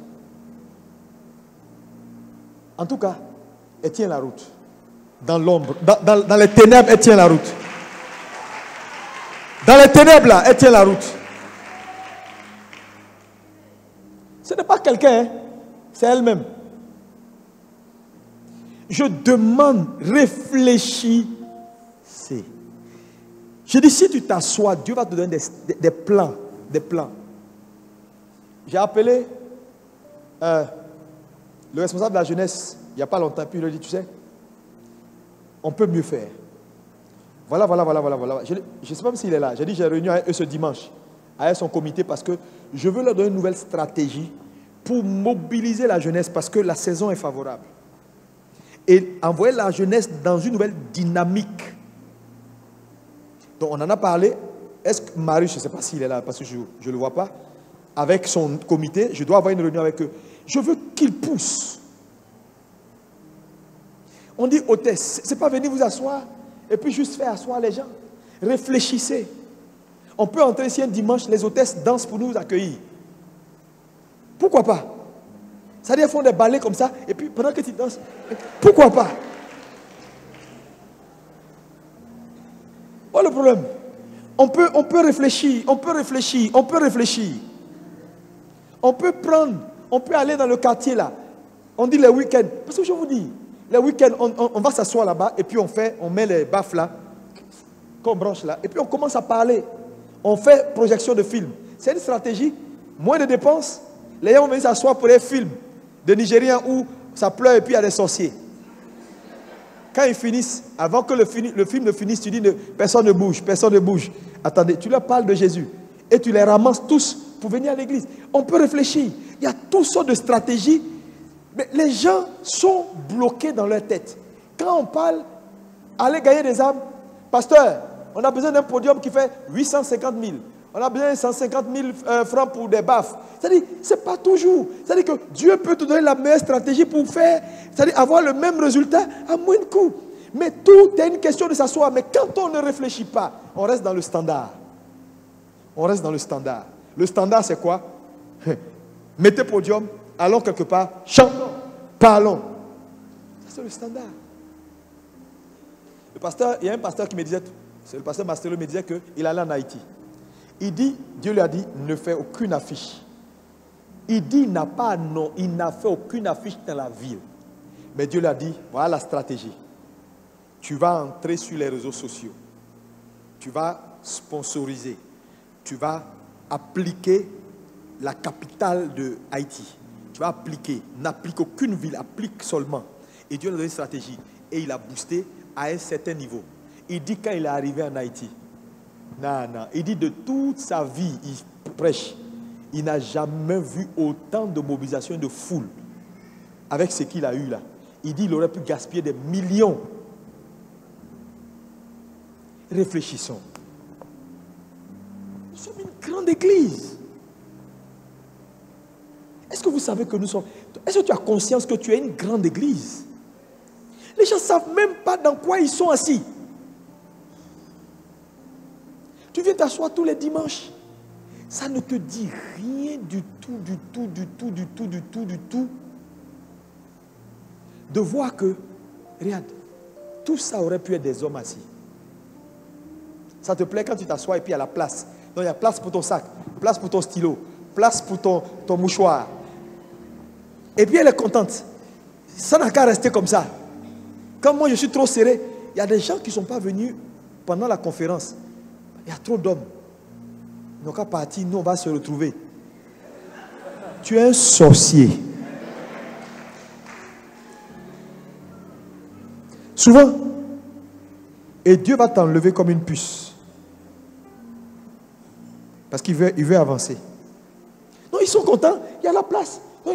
C: En tout cas, elle tient la route. Dans l'ombre, dans les ténèbres, elle tient la route. Dans les ténèbres, là, elle tient la route. Ce n'est pas quelqu'un, hein? C'est elle-même. Je demande, réfléchissez. Je dis, si tu t'assois, Dieu va te donner des plans. Des plans. J'ai appelé le responsable de la jeunesse il n'y a pas longtemps, puis il a dit, tu sais, on peut mieux faire. Voilà. Je ne sais pas s'il est là. J'ai dit, j'ai réuni avec eux ce dimanche, avec son comité, parce que je veux leur donner une nouvelle stratégie pour mobiliser la jeunesse, parce que la saison est favorable. Et envoyer la jeunesse dans une nouvelle dynamique. Donc on en a parlé. Est-ce que Marius, je ne sais pas s'il est là, parce que je ne le vois pas, avec son comité, je dois avoir une réunion avec eux. Je veux qu'ils poussent. On dit hôtesse, ce n'est pas venir vous asseoir et puis juste faire asseoir les gens. Réfléchissez. On peut entrer ici un dimanche, les hôtesses dansent pour nous accueillir. Pourquoi pas? C'est-à-dire qu'elles font des ballets comme ça et puis pendant que tu danses, pourquoi pas? Voilà le problème. On peut réfléchir. On peut aller dans le quartier là. On dit les week-ends. Parce que je vous dis, les week-ends, on va s'asseoir là-bas et puis on met les baffes là, qu'on branche là, et puis on commence à parler. On fait projection de films. C'est une stratégie. Moins de dépenses. Les gens vont venir s'asseoir pour les films de Nigériens où ça pleure et puis il y a des sorciers. Quand ils finissent, avant que le film ne finisse, tu dis personne ne bouge. Attendez, tu leur parles de Jésus et tu les ramasses tous pour venir à l'église. On peut réfléchir. Il y a toutes sortes de stratégies, mais les gens sont bloqués dans leur tête. Quand on parle, allez gagner des âmes, pasteur, on a besoin d'un podium qui fait 850 000. On a besoin de 150 000 francs pour des baffes. C'est-à-dire, ce n'est pas toujours. C'est-à-dire que Dieu peut te donner la meilleure stratégie pour faire, c'est-à-dire avoir le même résultat à moins de coûts. Mais tout est une question de s'asseoir. Mais quand on ne réfléchit pas, on reste dans le standard. Le standard, c'est quoi? Mettez podium, allons quelque part, chantons, parlons. C'est le standard. Il y a un pasteur qui me disait, c'est le pasteur Mastelot, me disait qu'il allait en Haïti. Il dit, Dieu lui a dit, ne fais aucune affiche. Il dit, il n'a fait aucune affiche dans la ville. Mais Dieu lui a dit, voilà la stratégie. Tu vas entrer sur les réseaux sociaux. Tu vas sponsoriser. Tu vas appliquer la capitale de Haïti. Tu vas appliquer. N'applique aucune ville, applique seulement. Et Dieu lui a donné une stratégie. Et il a boosté à un certain niveau. Il dit, quand il est arrivé en Haïti, non. Il dit de toute sa vie, il prêche. Il n'a jamais vu autant de mobilisation de foule avec ce qu'il a eu là. Il dit qu'il aurait pu gaspiller des millions. Réfléchissons. Nous sommes une grande église. Est-ce que vous savez que nous sommes... Est-ce que tu as conscience que tu es une grande église? Les gens ne savent même pas dans quoi ils sont assis. Tu viens t'asseoir tous les dimanches. Ça ne te dit rien du tout. De voir que, regarde, tout ça aurait pu être des hommes assis. Ça te plaît quand tu t'assois et puis il y a la place. Donc il y a place pour ton sac, place pour ton stylo, place pour ton mouchoir. Et puis elle est contente. Ça n'a qu'à rester comme ça. Quand moi je suis trop serré, il y a des gens qui ne sont pas venus pendant la conférence. Il y a trop d'hommes. Ils n'ont qu'à partir, nous on va se retrouver. Tu es un sorcier. Souvent, et Dieu va t'enlever comme une puce. Parce qu'il veut avancer. Non, ils sont contents, il y a la place. Non,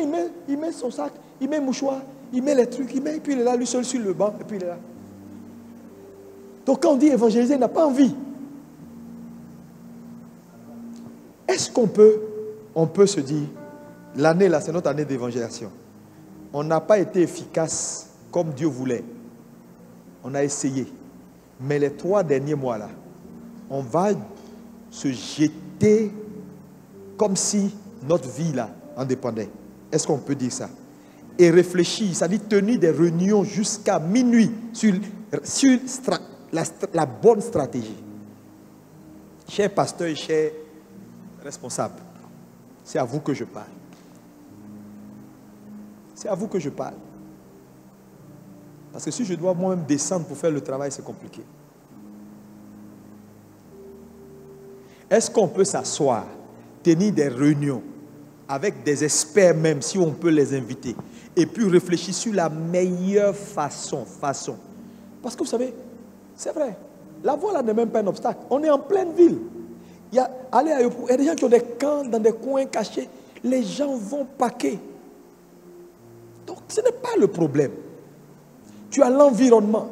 C: il met son sac, il met le mouchoir, il met les trucs, et puis il est là, lui seul sur le banc, et puis il est là. Donc quand on dit évangéliser, il n'a pas envie. Est-ce qu'on peut se dire, l'année là, c'est notre année d'évangélisation. On n'a pas été efficace comme Dieu voulait. On a essayé. Mais les 3 derniers mois là, on va se jeter comme si notre vie là en dépendait. Est-ce qu'on peut dire ça? Et réfléchir, c'est-à-dire tenir des réunions jusqu'à minuit sur la bonne stratégie. Chers pasteurs et chers responsables, c'est à vous que je parle. C'est à vous que je parle. Parce que si je dois moi-même descendre pour faire le travail, c'est compliqué. Est-ce qu'on peut s'asseoir, tenir des réunions avec des experts même, si on peut les inviter, et puis réfléchir sur la meilleure façon. Parce que vous savez, c'est vrai, la voie là n'est même pas un obstacle. On est en pleine ville. Il y a des gens qui ont des camps dans des coins cachés. Les gens vont paquer. Donc ce n'est pas le problème. Tu as l'environnement,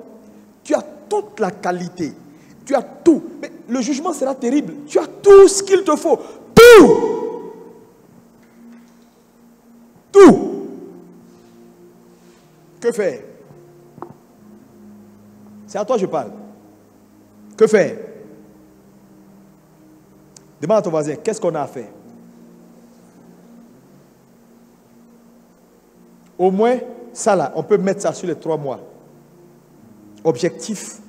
C: tu as toute la qualité, tu as tout. Mais le jugement sera terrible. Tu as tout ce qu'il te faut. Tout. Que faire? C'est à toi que je parle. Que faire? Demande à ton voisin, qu'est-ce qu'on a à faire? Au moins, ça là, on peut mettre ça sur les 3 mois. Objectif,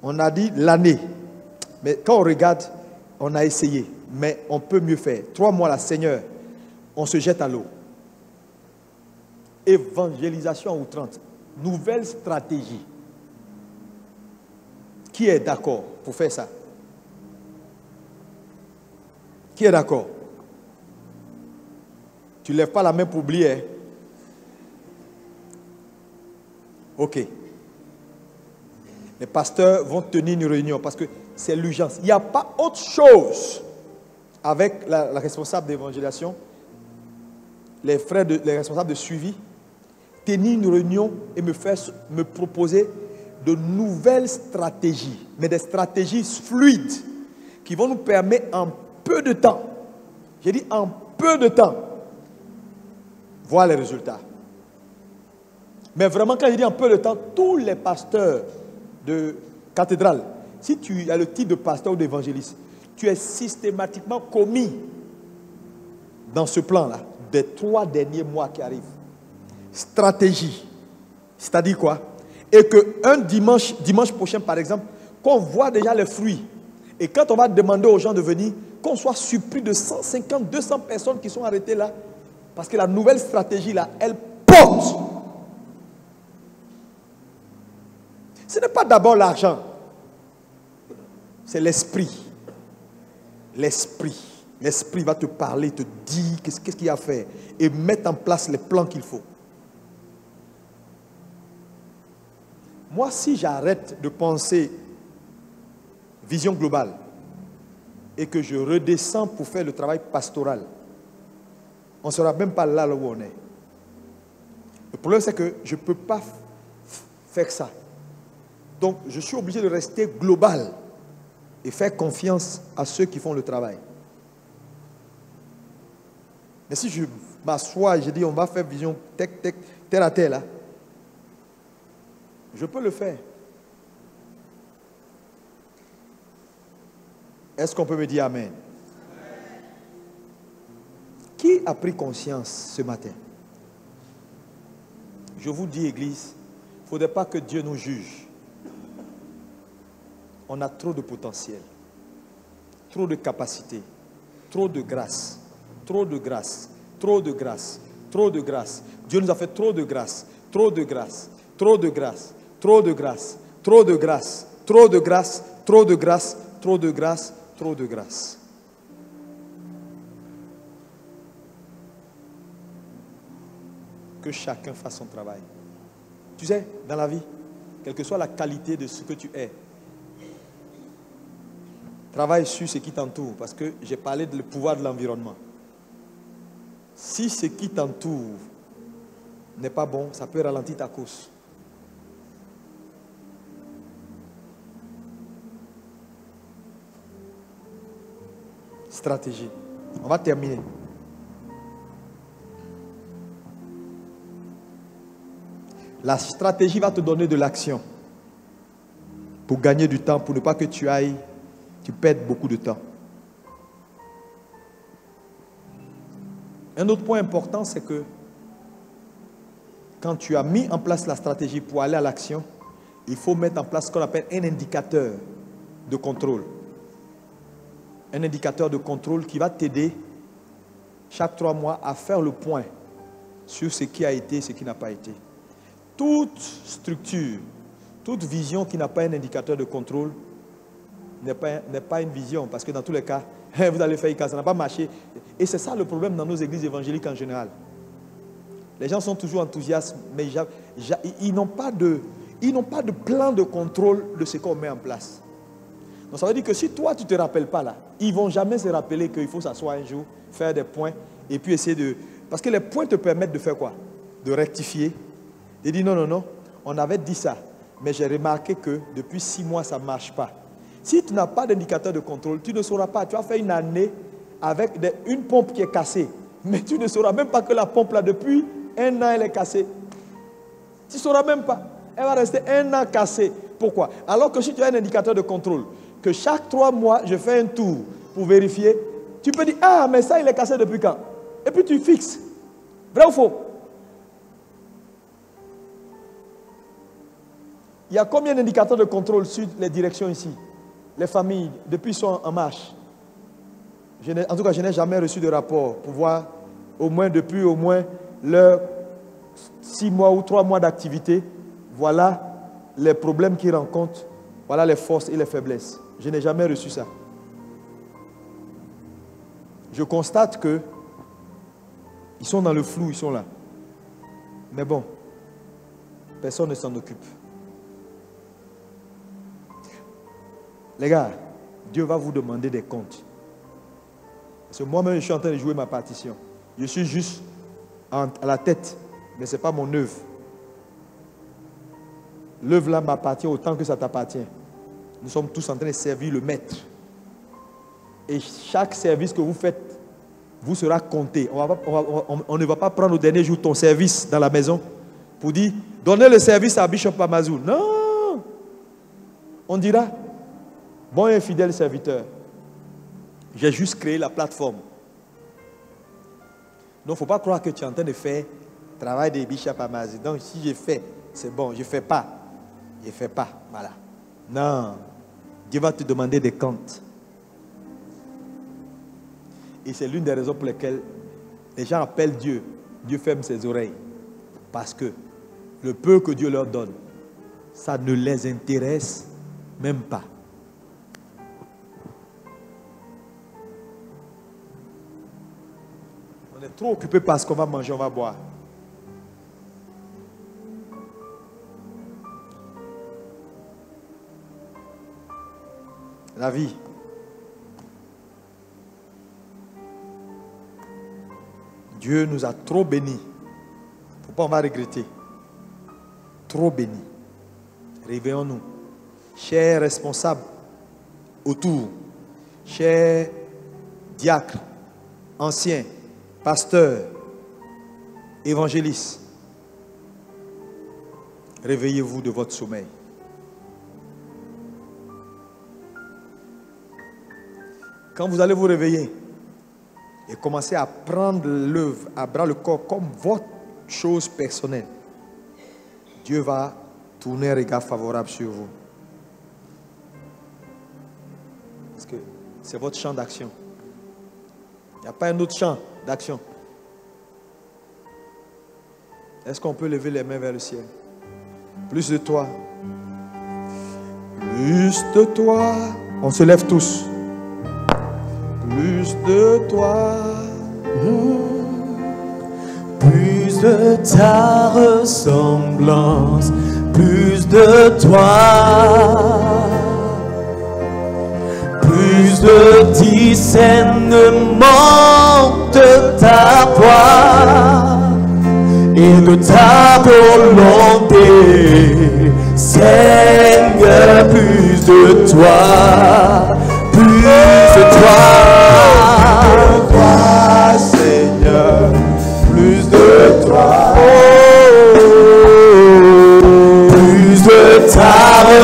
C: on a dit l'année. Mais quand on regarde, on a essayé. Mais on peut mieux faire. 3 mois là, Seigneur, on se jette à l'eau. Évangélisation à outrance. Nouvelle stratégie. Qui est d'accord pour faire ça? Qui est d'accord? Tu ne lèves pas la main pour oublier. Hein? Ok. Les pasteurs vont tenir une réunion parce que c'est l'urgence. Il n'y a pas autre chose avec la responsable d'évangélisation, les responsables de suivi, tenir une réunion et me proposer de nouvelles stratégies, mais des stratégies fluides qui vont nous permettre en peu de temps, j'ai dit en peu de temps, voir les résultats. Mais vraiment, quand je dis en peu de temps, tous les pasteurs de cathédrale, si tu as le titre de pasteur ou d'évangéliste, tu es systématiquement commis dans ce plan-là des 3 derniers mois qui arrivent. Stratégie, c'est-à-dire quoi? Et qu'un dimanche prochain, par exemple, qu'on voit déjà les fruits, et quand on va demander aux gens de venir, qu'on soit surpris de 150, 200 personnes qui sont arrêtées là, parce que la nouvelle stratégie là, elle porte. Ce n'est pas d'abord l'argent, c'est l'esprit. L'esprit. L'esprit va te parler, te dire qu'est-ce qu'il y a à faire et mettre en place les plans qu'il faut. Moi, si j'arrête de penser vision globale et que je redescends pour faire le travail pastoral, on ne sera même pas là où on est. Le problème, c'est que je ne peux pas faire ça. Donc, je suis obligé de rester global et faire confiance à ceux qui font le travail. Mais si je m'assois et je dis on va faire vision terre à terre là, je peux le faire. Est-ce qu'on peut me dire amen? Qui a pris conscience ce matin? Je vous dis, Église, il ne faudrait pas que Dieu nous juge. On a trop de potentiel, trop de capacité, trop de grâce, trop de grâce, trop de grâce, trop de grâce. Dieu nous a fait trop de grâce, trop de grâce, trop de grâce, trop de grâce, trop de grâce, trop de grâce, trop de grâce, trop de grâce, trop de grâce. Que chacun fasse son travail. Tu sais, dans la vie, quelle que soit la qualité de ce que tu es, travaille sur ce qui t'entoure, parce que j'ai parlé du pouvoir de l'environnement. Si ce qui t'entoure n'est pas bon, ça peut ralentir ta course. Stratégie. On va terminer. La stratégie va te donner de l'action pour gagner du temps, pour ne pas que tu perdes beaucoup de temps. Un autre point important, c'est que quand tu as mis en place la stratégie pour aller à l'action, il faut mettre en place ce qu'on appelle un indicateur de contrôle. Un indicateur de contrôle qui va t'aider chaque 3 mois à faire le point sur ce qui a été et ce qui n'a pas été. Toute structure, toute vision qui n'a pas un indicateur de contrôle n'est pas une vision, parce que dans tous les cas, vous allez faire ça n'a pas marché. Et c'est ça le problème dans nos églises évangéliques en général. Les gens sont toujours enthousiastes, mais ils n'ont pas de plan de contrôle de ce qu'on met en place. Donc ça veut dire que si toi tu ne te rappelles pas là, ils ne vont jamais se rappeler qu'il faut s'asseoir un jour, faire des points, et puis essayer de... Parce que les points te permettent de faire quoi? De rectifier. Il dit non, on avait dit ça, mais j'ai remarqué que depuis 6 mois, ça ne marche pas. Si tu n'as pas d'indicateur de contrôle, tu ne sauras pas. Tu as fait une année avec une pompe qui est cassée, mais tu ne sauras même pas que la pompe là, depuis 1 an, elle est cassée. Tu ne sauras même pas. Elle va rester 1 an cassée. Pourquoi? Alors que si tu as un indicateur de contrôle, que chaque 3 mois, je fais un tour pour vérifier, tu peux dire, ah, mais ça, il est cassé depuis quand? Et puis tu fixes. Vrai ou faux? Il y a combien d'indicateurs de contrôle sur les directions ici? Les familles, depuis sont en marche. En tout cas, je n'ai jamais reçu de rapport pour voir, depuis leurs 6 mois ou 3 mois d'activité, voilà les problèmes qu'ils rencontrent, voilà les forces et les faiblesses. Je n'ai jamais reçu ça. Je constate que ils sont dans le flou, ils sont là. Mais bon, personne ne s'en occupe. Les gars, Dieu va vous demander des comptes. Parce que moi-même, je suis en train de jouer ma partition. Je suis juste à la tête, mais ce n'est pas mon œuvre. L'œuvre là m'appartient autant que ça t'appartient. Nous sommes tous en train de servir le maître. Et chaque service que vous faites vous sera compté. On ne va pas prendre au dernier jour ton service dans la maison pour dire, donnez le service à Bishop Amazou. Non! On dira, bon et fidèle serviteur, j'ai juste créé la plateforme. Donc, il ne faut pas croire que tu es en train de faire le travail de Bishop Amazou. Donc, si j'ai fait, c'est bon. Je ne fais pas. Je ne fais pas. Voilà. Non. Dieu va te demander des comptes. Et c'est l'une des raisons pour lesquelles les gens appellent Dieu. Dieu ferme ses oreilles. Parce que le peu que Dieu leur donne, ça ne les intéresse même pas. On est trop occupé par ce qu'on va manger, on va boire. La vie. Dieu nous a trop bénis. Pourquoi on va regretter? Trop bénis. Réveillons-nous. Chers responsables autour, chers diacres, anciens, pasteurs, évangélistes, réveillez-vous de votre sommeil. Quand vous allez vous réveiller et commencer à prendre l'œuvre à bras le corps comme votre chose personnelle, Dieu va tourner un regard favorable sur vous. C'est votre champ d'action. Il n'y a pas un autre champ d'action. Est-ce qu'on peut lever les mains vers le ciel? Plus de toi. Plus de toi. On se lève tous. Plus de toi.
D: Plus de ta ressemblance. Plus de toi. Plus de discernement de ta voix et de ta volonté, Seigneur, plus de toi, Seigneur, plus de toi, plus de ta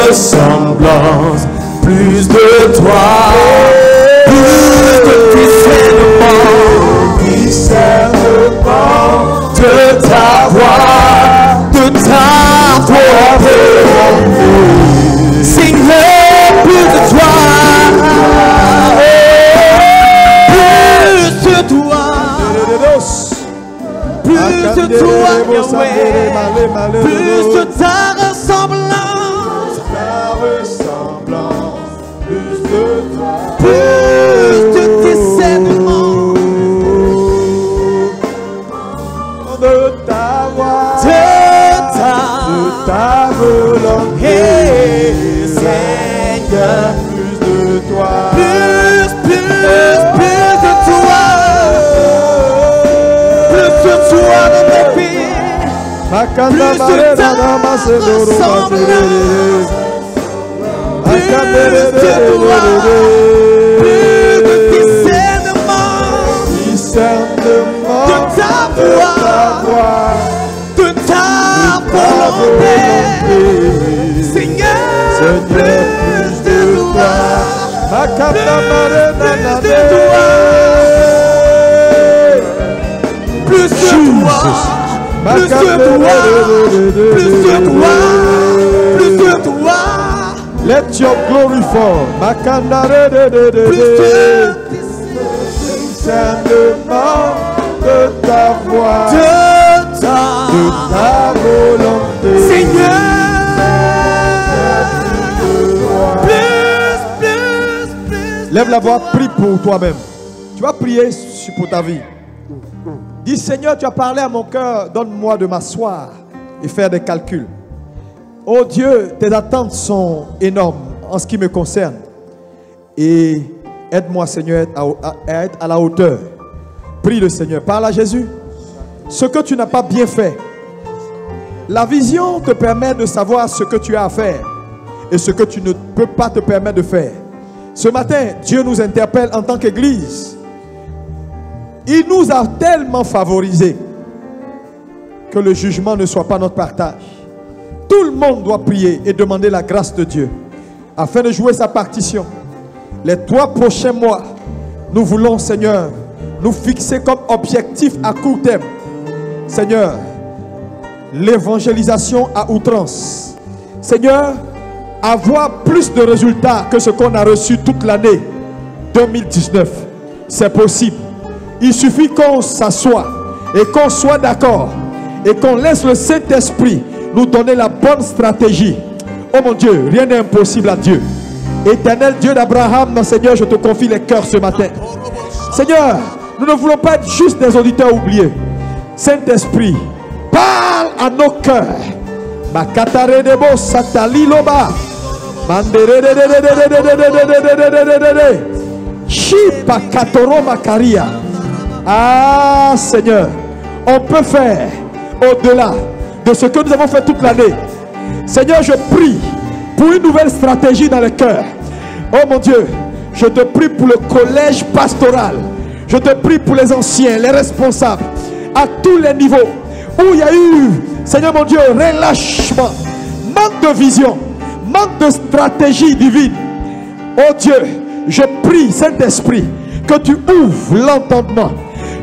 D: ressemblance, plus de toi, plus de discernement de ta voix, de ta volonté. Seigneur, plus de toi, plus de toi, plus de toi, Yahweh, plus de ta ressemblance, plus de toi, plus de discernement
C: de ta voix,
D: de ta
C: volonté,
D: Seigneur,
C: plus de toi,
D: plus de toi, plus de toi dans mes vies, plus de ta ressemblance, plus de toi, plus de discernement de ta voix, de ta volonté, Seigneur, plus de toi, plus de toi, plus de toi, plus de toi, plus de toi.
C: Let your glory fall.
D: Plus de
C: discernement de ta voix,
D: de
C: ta volonté,
D: Seigneur, plus.
C: Lève la voix, prie pour toi-même. Tu vas prier pour ta vie. Dis, Seigneur, tu as parlé à mon cœur, donne-moi de m'asseoir et faire des calculs. Oh Dieu, tes attentes sont énormes en ce qui me concerne. Et aide-moi, Seigneur, à être à la hauteur. Prie le Seigneur. Parle à Jésus. Ce que tu n'as pas bien fait. La vision te permet de savoir ce que tu as à faire et ce que tu ne peux pas te permettre de faire. Ce matin, Dieu nous interpelle en tant qu'Église. Il nous a tellement favorisés que le jugement ne soit pas notre partage. Tout le monde doit prier et demander la grâce de Dieu afin de jouer sa partition. Les 3 prochains mois, nous voulons, Seigneur, nous fixer comme objectif à court terme, Seigneur, l'évangélisation à outrance. Seigneur, avoir plus de résultats que ce qu'on a reçu toute l'année 2019. C'est possible. Il suffit qu'on s'assoie et qu'on soit d'accord et qu'on laisse le Saint-Esprit nous donner la bonne stratégie. Oh mon Dieu, rien n'est impossible à Dieu. Éternel Dieu d'Abraham, Seigneur, je te confie les cœurs ce matin. Seigneur, nous ne voulons pas être juste des auditeurs oubliés. Saint-Esprit, parle à nos cœurs. Ah Seigneur, on peut faire au-delà de ce que nous avons fait toute l'année. Seigneur, je prie pour une nouvelle stratégie dans le cœur. Oh mon Dieu, je te prie pour le collège pastoral. Je te prie pour les anciens, les responsables, à tous les niveaux, où il y a eu, Seigneur mon Dieu, relâchement, manque de vision, manque de stratégie divine. Oh Dieu, je prie, Saint-Esprit, que tu ouvres l'entendement,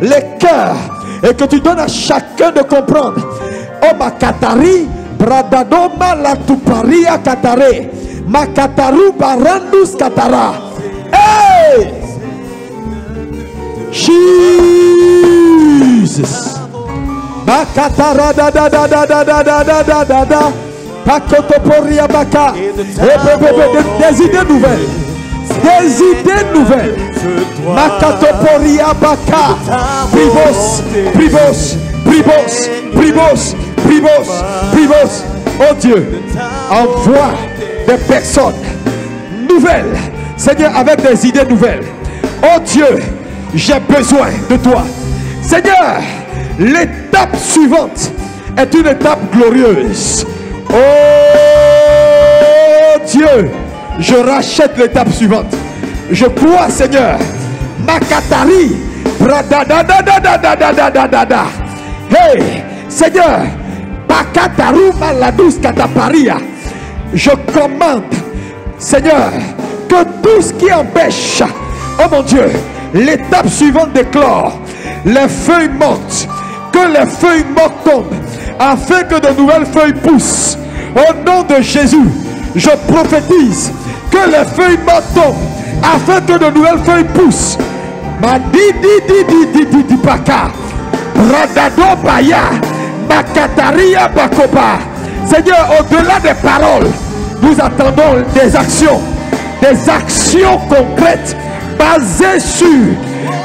C: les cœurs, et que tu donnes à chacun de comprendre. Oh ma katari, bradadoma la tuparia katare, ma kataru barandus katara. Hey! Jesus. Makatara da da da da da da da da da da da. Pakotoporia baka. Des idées nouvelles. Des idées nouvelles. Makatoporia baka. Privos, privos, privos, privos, privos, privos. Oh Dieu, envoie des personnes nouvelles, Seigneur, avec des idées nouvelles. Oh Dieu, j'ai besoin de toi. Seigneur, l'étape suivante est une étape glorieuse. Oh Dieu, je rachète l'étape suivante. Je crois, Seigneur. Makatari. Hey, Seigneur. Pakataru maladus kataparia. Je commande, Seigneur, que tout ce qui empêche, oh mon Dieu, l'étape suivante d'éclore, les feuilles mortes, que les feuilles mortes tombent, afin que de nouvelles feuilles poussent. Au nom de Jésus, je prophétise que les feuilles mortes tombent, afin que de nouvelles feuilles poussent. Madi paka, bradado baya, makataria bakoba. Seigneur, au-delà des paroles, nous attendons des actions concrètes basées sur,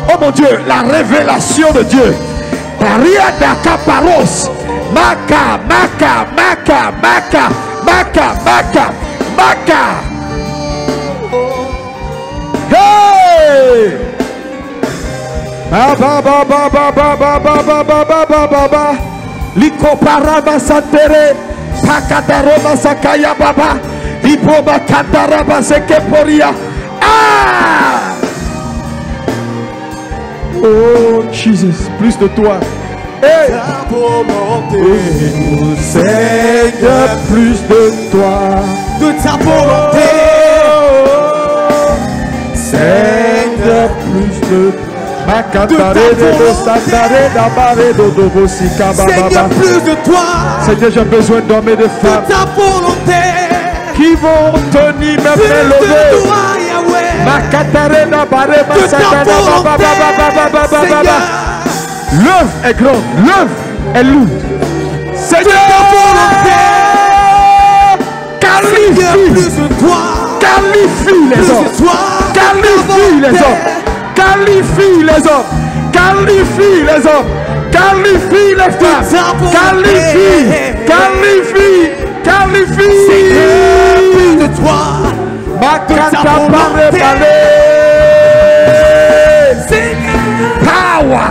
C: oh mon Dieu, la révélation de Dieu. Maria d'Akaparos, Maka, Maka, Maka, Maka, Maka, Maka, Maka. Hey! Ba ba ba ba ba ba ba ba ba ba ba ba ba. Likoparaba satere, Pakataroma sakaya baba, Lipoba kataraba sekeporia. Ah! Oh Jesus, plus de toi. Hey! Seigneur, plus de toi.
D: De ta volonté.
C: Seigneur, plus de toi.
D: Seigneur, plus de toi.
C: Seigneur, j'ai besoin d'hommes et de femmes
D: de ta volonté
C: qui vont tenir mes mains levées. L'œuvre est grande, l'œuvre est lourde. Seigneur, qualifie les hommes, qualifie les hommes. Qualifie les hommes, qualifie les hommes, qualifie les femmes, qualifie, qualifie, qualifie.
D: Seigneur, plus de toi,
C: power.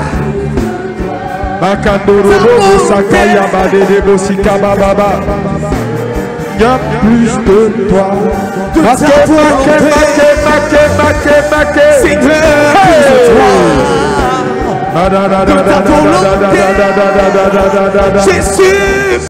C: Il y a plus de toi.
D: Seigneur, plus de toi. De ta volonté. Jésus.